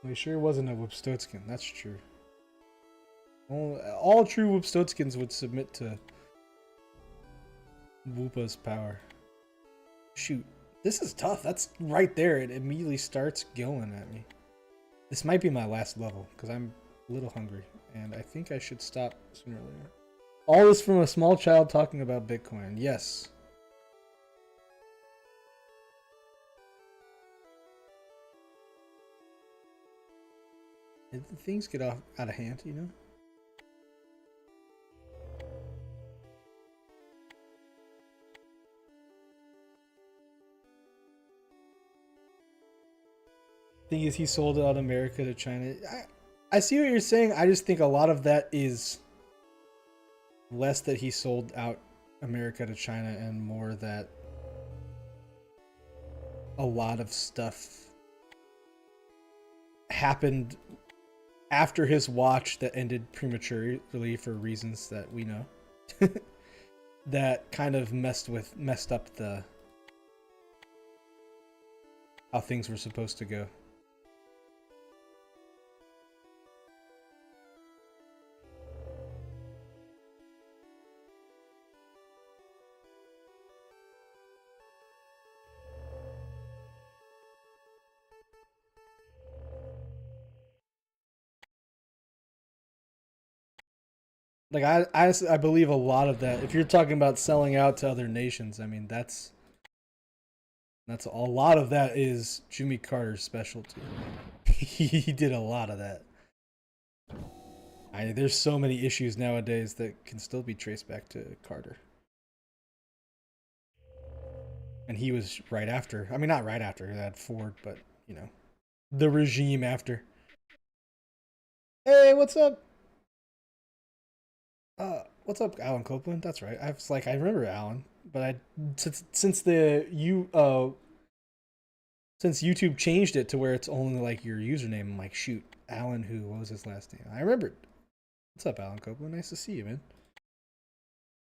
Well, he sure wasn't a Woopstotskin, that's true. All true Woopstotskins would submit to Woopah's power. Shoot. This is tough. That's right there. It immediately starts going at me. This might be my last level, because I'm a little hungry, and I think I should stop sooner or later. All this from a small child talking about Bitcoin. Yes. Things get out of hand, you know? Thing is, he sold out America to China. I see what you're saying. I just think a lot of that is less that he sold out America to China and more that a lot of stuff happened after his watch that ended prematurely for reasons that we know. That kind of messed up the how things were supposed to go. Like I believe a lot of that. If you're talking about selling out to other nations, I mean that's a lot of that is Jimmy Carter's specialty. He did a lot of that. There's so many issues nowadays that can still be traced back to Carter. And he was right after. I mean, not right after that Ford, but you know, the regime after. Hey, what's up? What's up, Alan Copeland? That's right. I was like, I remember Alan, but since since YouTube changed it to where it's only like your username, I'm like, shoot, Alan who? What was his last name? I remembered. What's up, Alan Copeland? Nice to see you, man.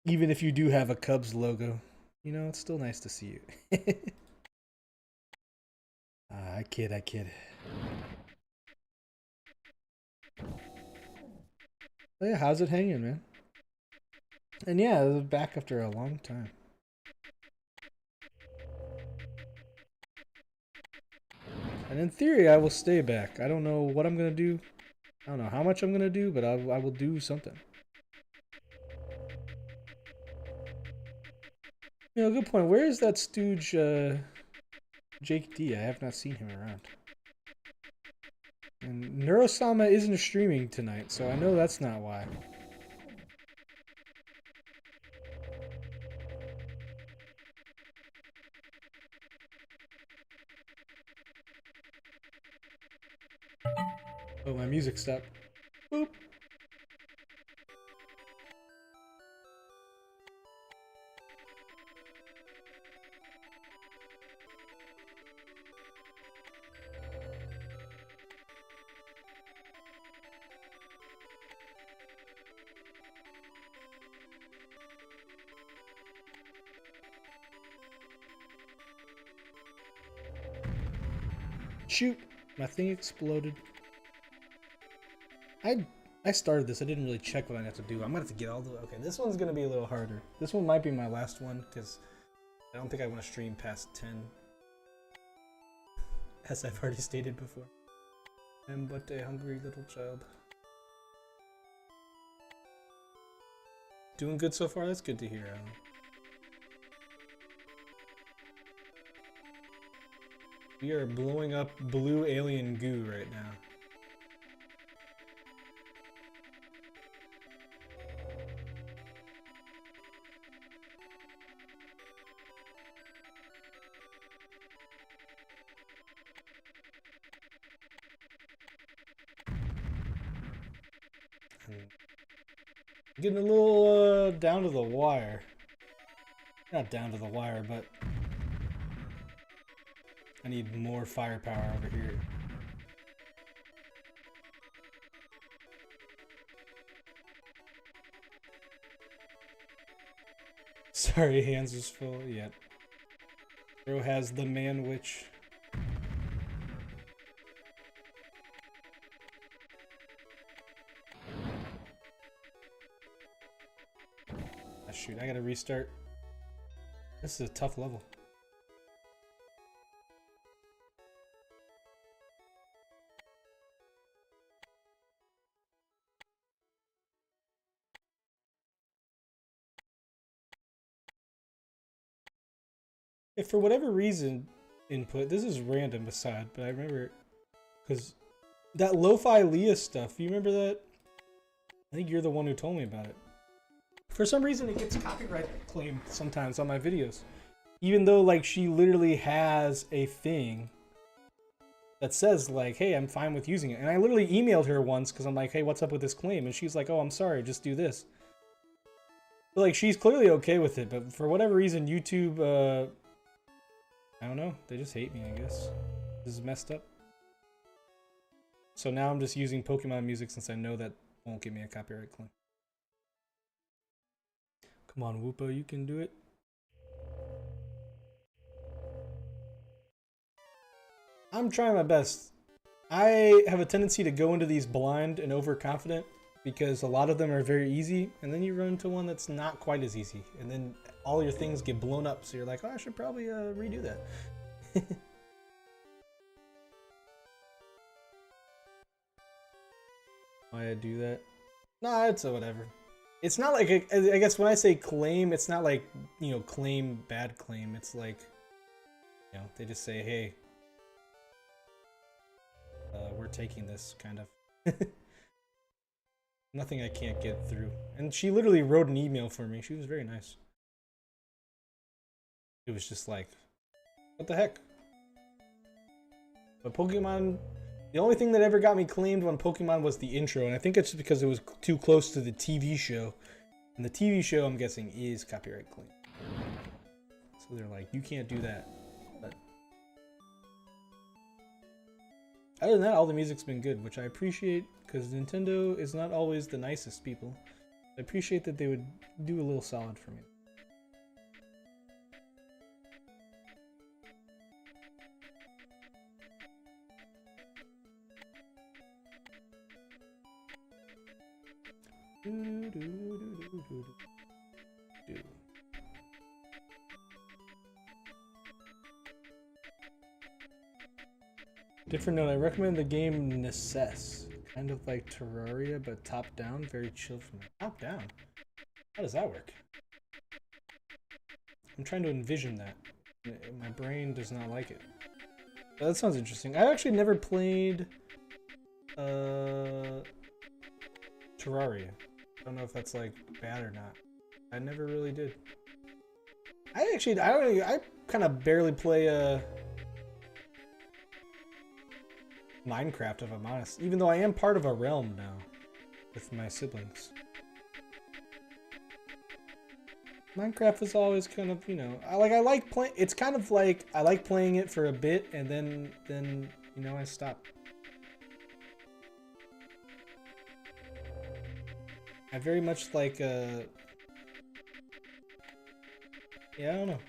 Even if you do have a Cubs logo, you know, it's still nice to see you. I kid. But yeah, how's it hanging, man? And yeah, back after a long time. And in theory, I will stay back. I don't know what I'm gonna do. I don't know how much I'm gonna do, but I will do something. You know, good point. Where is that stooge, Jake D? I have not seen him around. And Neurosama isn't streaming tonight, so I know that's not why. Oh, my music stopped. Boop. Shoot, my thing exploded. I started this. I didn't really check what I have to do. I'm gonna have to get all the. Okay, this one's gonna be a little harder. This one might be my last one because I don't think I want to stream past 10, as I've already stated before. I'm but a hungry little child. Doing good so far. That's good to hear, Alan. We are blowing up blue alien goo right now. Getting a little down to the wire. Not down to the wire, but I need more firepower over here. Sorry, hands was full. Yep. Bro has the man witch. Ah, shoot, I gotta restart. This is a tough level. If for whatever reason input, this is random aside, but I remember because that lo-fi Leah stuff, you remember that? I think you're the one who told me about it. For some reason it gets copyright claimed sometimes on my videos. Even though like she literally has a thing that says like, "Hey, I'm fine with using it." And I literally emailed her once because I'm like, "Hey, what's up with this claim?" And she's like, "Oh, I'm sorry, just do this." But like, she's clearly okay with it, but for whatever reason, YouTube, I don't know, they just hate me, I guess. This is messed up. So now I'm just using Pokemon music since I know that won't give me a copyright claim. Come on, Woopah, you can do it. I'm trying my best. I have a tendency to go into these blind and overconfident because a lot of them are very easy, and then you run into one that's not quite as easy, and then all your things get blown up, so you're like, oh, I should probably redo that. Why I do that? Nah, it's a whatever. It's not like, I guess when I say claim, it's not like, you know, claim, bad claim. It's like, you know, they just say, hey, we're taking this, kind of. Nothing I can't get through. And she literally wrote an email for me. She was very nice. It was just like, what the heck? But Pokemon, the only thing that ever got me claimed on Pokemon was the intro, and I think it's because it was too close to the TV show. And the TV show, I'm guessing, is copyright claim. So they're like, you can't do that. But other than that, all the music's been good, which I appreciate, because Nintendo is not always the nicest people. I appreciate that they would do a little solid for me. Different note, I recommend the game Necess. Kind of like Terraria, but top down, very chill for me. Top down? How does that work? I'm trying to envision that. My brain does not like it. But that sounds interesting. I actually never played Terraria. I don't know if that's like bad or not. I never really did. I kind of barely play Minecraft, if I'm honest. Even though I am part of a realm now with my siblings. Minecraft was always kind of, you know, I like playing. It's kind of like I like playing it for a bit, and then you know, I stop. I very much like yeah, I don't know.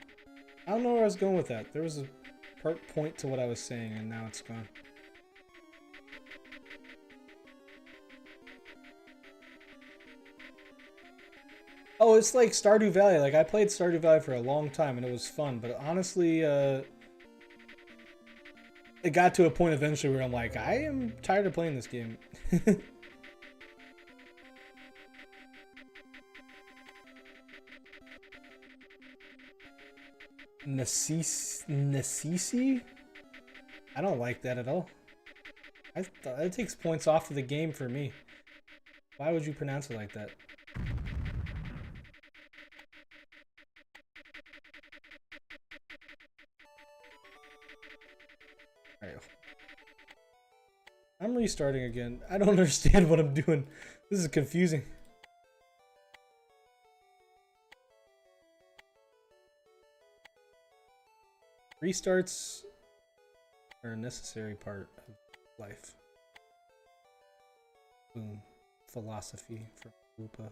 I don't know where I was going with that. There was a point to what I was saying, and now it's gone. Oh, it's like Stardew Valley. Like, I played Stardew Valley for a long time, and it was fun. But honestly, it got to a point eventually where I'm like, I am tired of playing this game. Necesi? I don't like that at all. It takes points off of the game for me. Why would you pronounce it like that? Alright. I'm restarting again. I don't understand what I'm doing. This is confusing. Restarts are a necessary part of life. Boom. Philosophy from Woopah.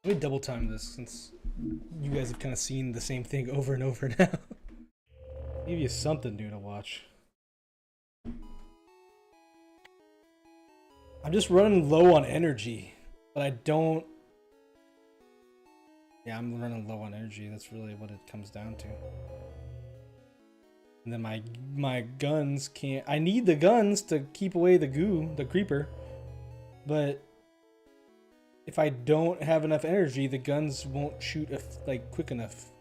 Let me double time this since you guys have kind of seen the same thing over and over now. Give you something new to watch. I'm just running low on energy, but I don't. Yeah, I'm running low on energy. That's really what it comes down to. And then my guns can't. I need the guns to keep away the goo, the creeper. But if I don't have enough energy, the guns won't shoot like quick enough.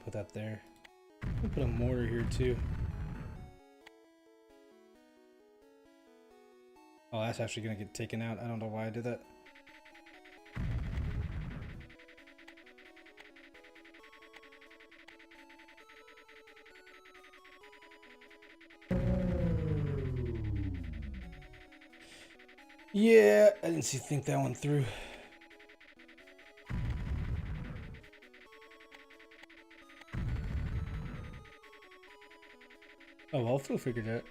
put that there. I'll put a mortar here too. Oh, that's actually gonna get taken out. I don't know why I did that. Yeah, I didn't think that one through. Oh, well, Phil figured it out.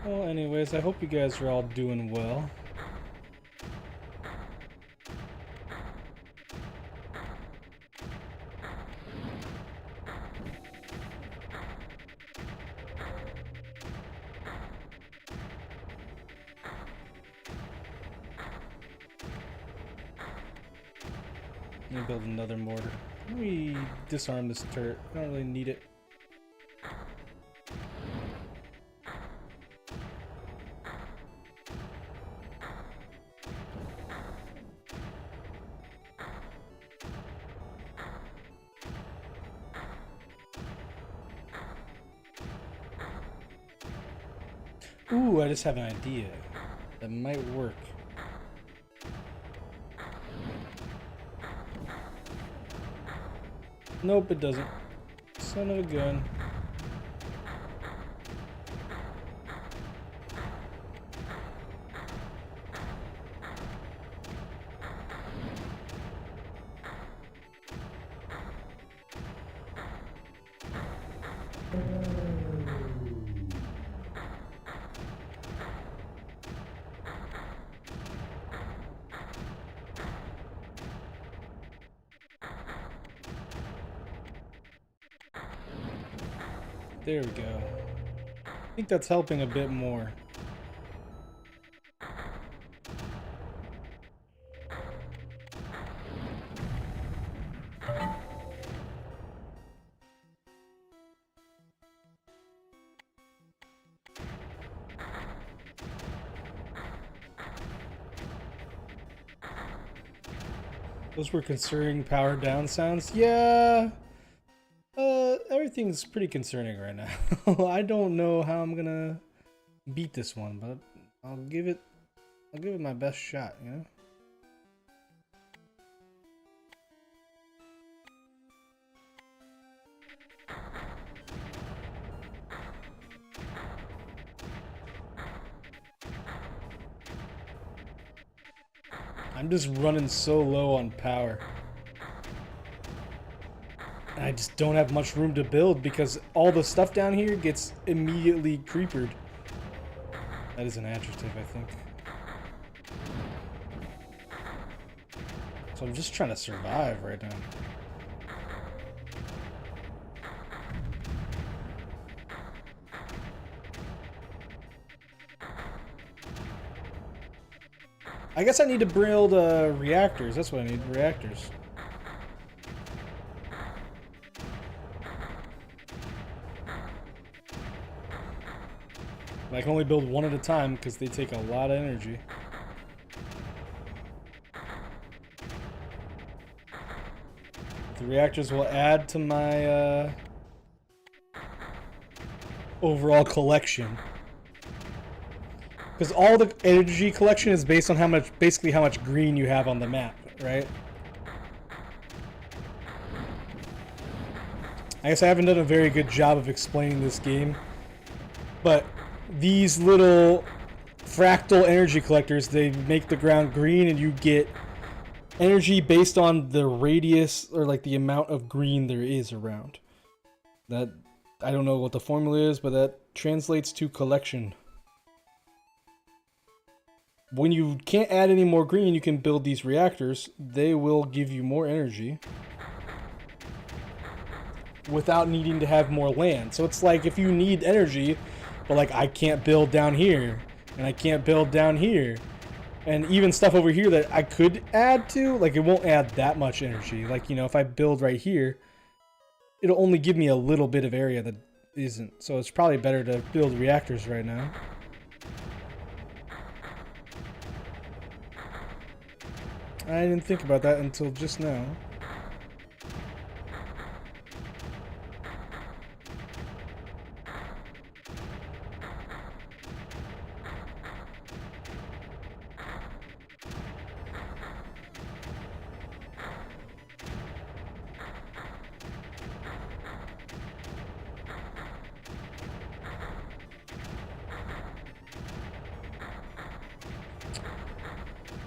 Well, anyways, I hope you guys are all doing well. Let me build another mortar. Let me disarm this turret. I don't really need it. Ooh, I just have an idea that might work. Nope, it doesn't. Son of a gun. There we go. I think that's helping a bit more. Those were concerning power down sounds. Yeah. Everything's pretty concerning right now. I don't know how I'm gonna beat this one, but I'll give it my best shot, you know? I'm just running so low on power. I just don't have much room to build because all the stuff down here gets immediately creepered. That is an adjective, I think. So I'm just trying to survive right now. I guess I need to build reactors. That's what I need, reactors. I can only build one at a time because they take a lot of energy. The reactors will add to my overall collection. Because all the energy collection is based on basically how much green you have on the map, right? I guess I haven't done a very good job of explaining this game, but these little fractal energy collectors, they make the ground green and you get energy based on the radius or like the amount of green there is around. That, I don't know what the formula is, but that translates to collection. When you can't add any more green, you can build these reactors. They will give you more energy without needing to have more land. So it's like if you need energy, but like I can't build down here and I can't build down here, and even stuff over here that I could add to, like it won't add that much energy. Like, you know, if I build right here, it'll only give me a little bit of area that isn't. So it's probably better to build reactors right now. I didn't think about that until just now.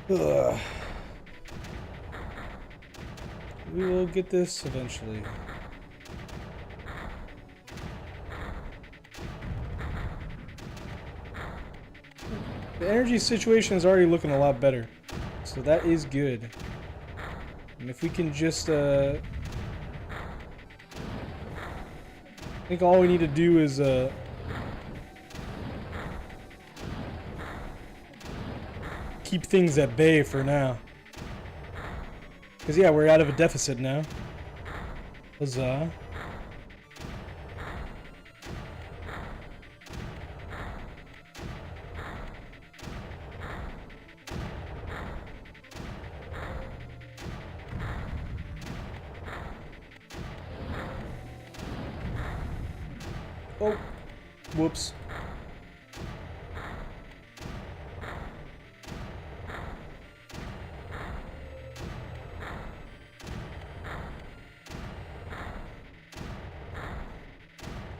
Ugh. We will get this eventually. The energy situation is already looking a lot better, so that is good. And if we can just, I think all we need to do is, keep things at bay for now. Because, yeah, we're out of a deficit now. Huzzah. Oh, whoops.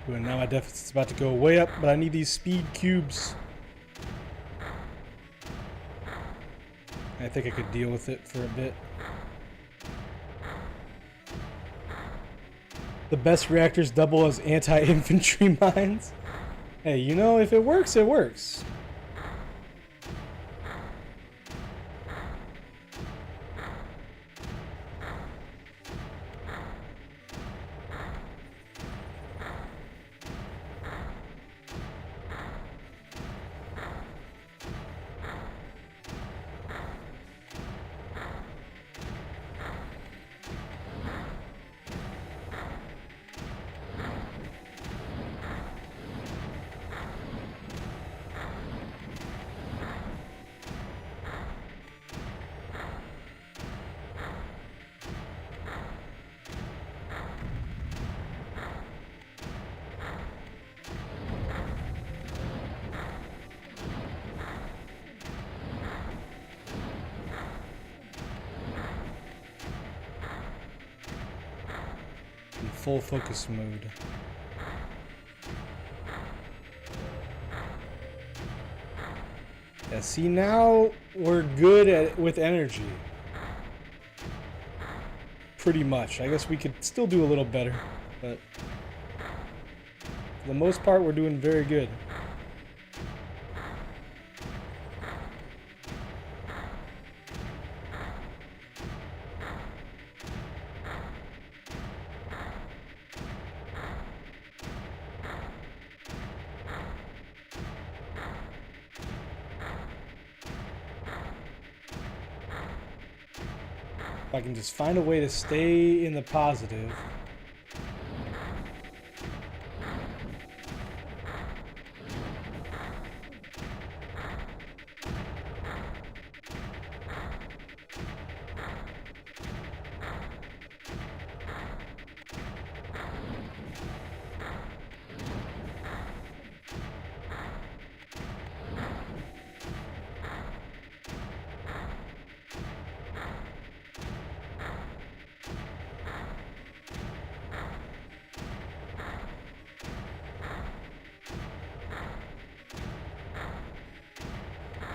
Ooh, and now my deficit's about to go way up, but I need these speed cubes. I think I could deal with it for a bit. The best reactors double as anti-infantry mines. Hey, you know, if it works, it works. In full focus mode. Yeah, see, now we're good with energy. Pretty much. I guess we could still do a little better, but for the most part, we're doing very good. If I can just find a way to stay in the positive.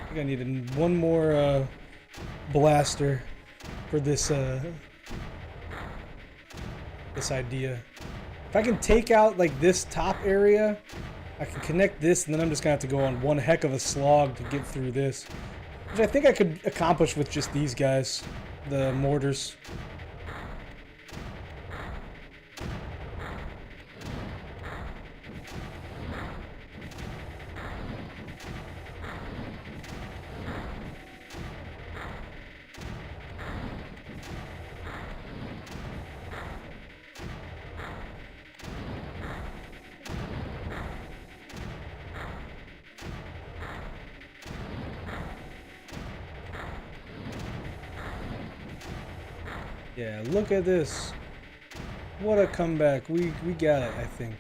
I think I needed one more blaster for this this idea. If I can take out like this top area, I can connect this, and then I'm just gonna have to go on one heck of a slog to get through this, which I think I could accomplish with just these guys, the mortars. Yeah, look at this. What a comeback. We got it, I think.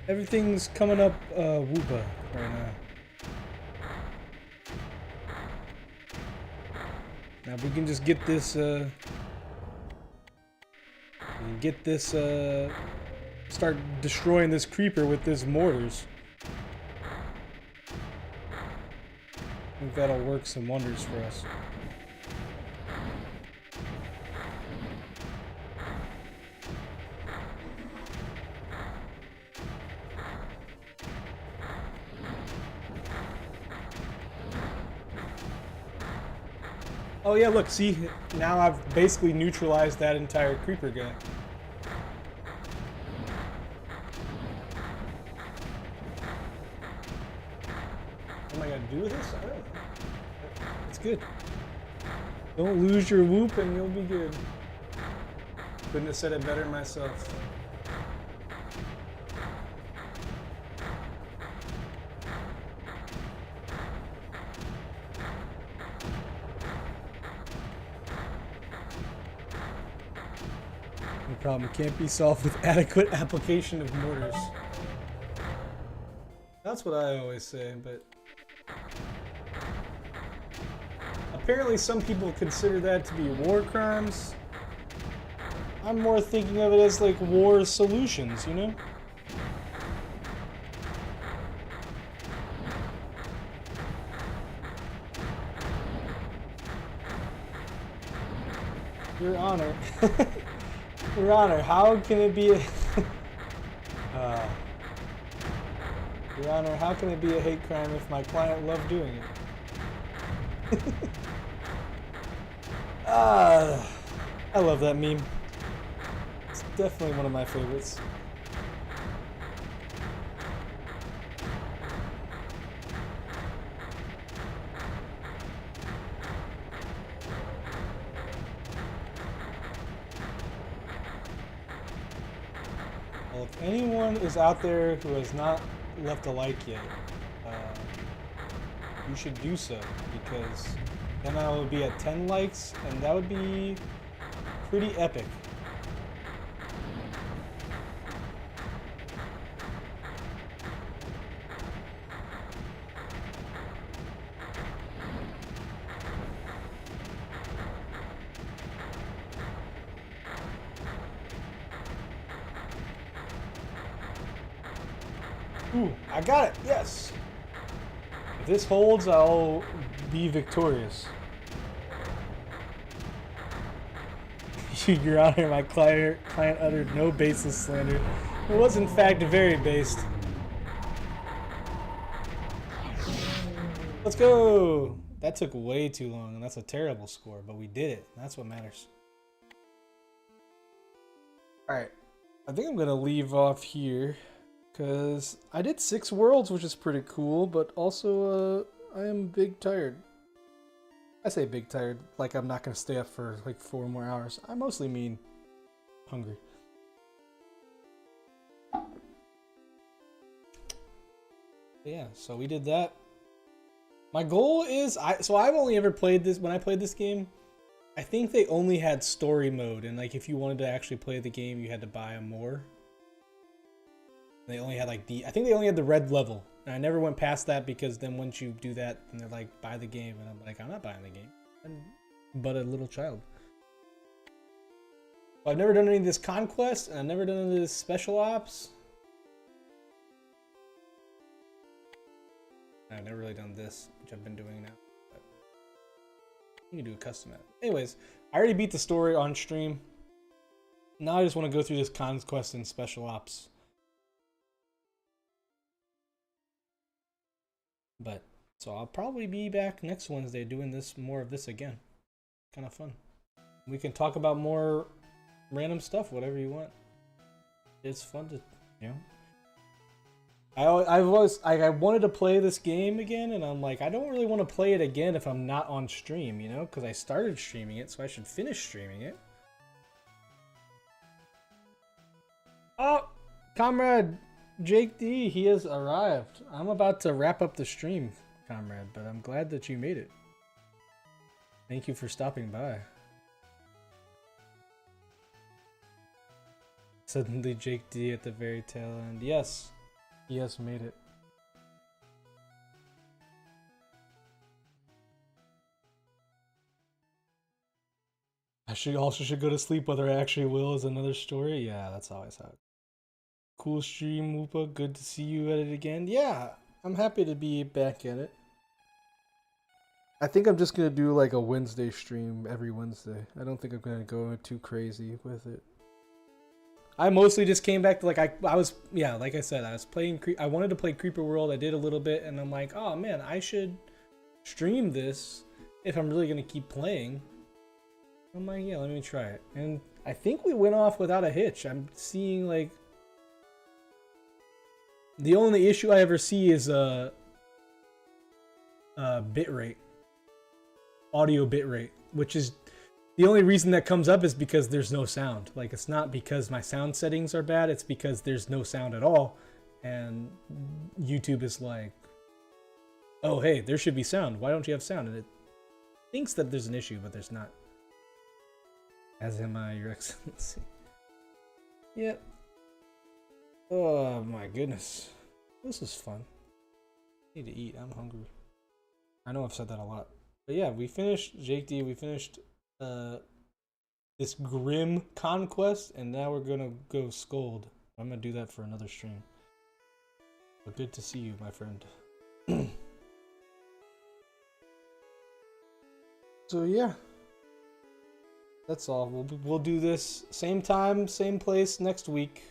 Everything's coming up Woopah right now. Now if we can just get this start destroying this creeper with this mortars. I think that'll work some wonders for us. Oh yeah, look, see, now I've basically neutralized that entire creeper guy. What am I gonna do with this? I don't know. It's good. Don't lose your whoop and you'll be good. Couldn't have said it better myself. No problem. It can't be solved with adequate application of mortars. That's what I always say, but apparently some people consider that to be war crimes. I'm more thinking of it as like war solutions, you know? Your Honor. Your Honor, how can it be a... Your Honor, how can it be a hate crime if my client loved doing it? I love that meme. It's definitely one of my favorites. Well, if anyone is out there who has not left a like yet, you should do so, because then I will be at 10 likes, and that would be pretty epic. Ooh, I got it, yes! If this holds, I'll be victorious. Your Honor, my client uttered no baseless slander. It was in fact very based. Let's go! That took way too long, and that's a terrible score, but we did it. That's what matters. Alright, I think I'm gonna leave off here, because I did 6 worlds, which is pretty cool, but also I am big tired. I say big tired, like I'm not gonna stay up for like 4 more hours. I mostly mean hungry. Yeah, so we did that. My goal is, so I've only ever played this, when I played this game, I think they only had story mode, and like if you wanted to actually play the game, you had to buy more. They only had like I think they only had the red level. And I never went past that, because then once you do that, then they're like, buy the game. And I'm like, I'm not buying the game. I'm but a little child. I've never done any of this conquest, and I've never done any of this special ops. I've never really done this, which I've been doing now. But you can do a custom map. Anyways, I already beat the story on stream. Now I just want to go through this conquest and special ops. But so I'll probably be back next Wednesday doing more of this again. Kind of fun. We can talk about more random stuff, whatever you want. It's fun to, you know. I wanted to play this game again, and I'm like, I don't really want to play it again if I'm not on stream, you know, because I started streaming it, so I should finish streaming it. Oh, comrade Jake D, he has arrived. I'm about to wrap up the stream, comrade, but I'm glad that you made it. Thank you for stopping by. Suddenly Jake D at the very tail end. Yes, he has made it. I should go to sleep, whether I actually will is another story. Yeah, that's always how. Cool stream, Woopah. Good to see you at it again. Yeah, I'm happy to be back at it. I think I'm just gonna do like a Wednesday stream every Wednesday. I don't think I'm gonna go too crazy with it. I mostly just came back to like I was yeah, like I said, I was playing I wanted to play Creeper World. I did a little bit and I'm like, "Oh man, I should stream this if I'm really going to keep playing." I'm like, "Yeah, let me try it." And I think we went off without a hitch. I'm seeing like the only issue I ever see is bit rate. Audio bit rate, which is the only reason that comes up is because there's no sound. Like, it's not because my sound settings are bad, it's because there's no sound at all. And YouTube is like, "Oh, hey, there should be sound. Why don't you have sound?" And it thinks that there's an issue, but there's not. As am I, Your Excellency. Yep. Oh my goodness. This is fun. I need to eat. I'm hungry. I know I've said that a lot. But yeah, we finished Jake D. We finished this grim conquest, and now we're gonna go scold. I'm gonna do that for another stream. But good to see you, my friend. So yeah, that's all. We'll do this same time, same place next week.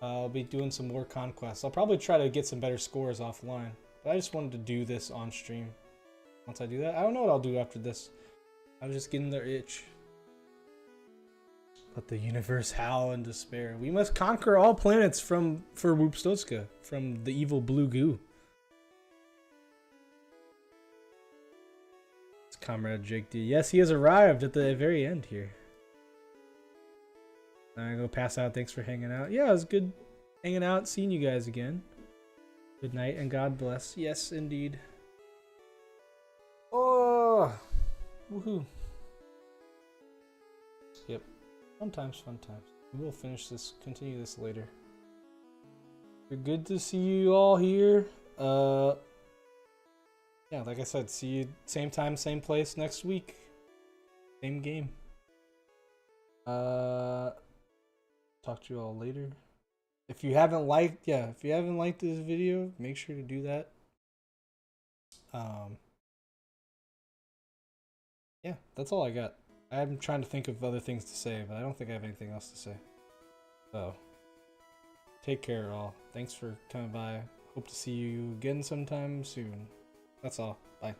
I'll be doing some more conquests. I'll probably try to get some better scores offline. But I just wanted to do this on stream. Once I do that, I don't know what I'll do after this. I'm just getting the itch. Let the universe howl in despair. We must conquer all planets for Woopstotska, from the evil blue goo. It's Comrade Jake D. Yes, he has arrived at the very end here. I'm gonna go pass out. Thanks for hanging out. Yeah, it was good hanging out, seeing you guys again. Good night and God bless. Yes, indeed. Oh, woohoo. Yep. Fun times, fun times. We'll finish this, continue this later. Good to see you all here. Yeah, like I said, see you same time, same place next week. Same game. Talk to you all later. If you haven't liked, if you haven't liked this video, make sure to do that. Yeah, that's all I got. I'm trying to think of other things to say, but I don't think I have anything else to say. So, take care, all. Thanks for coming by. Hope to see you again sometime soon. That's all. Bye.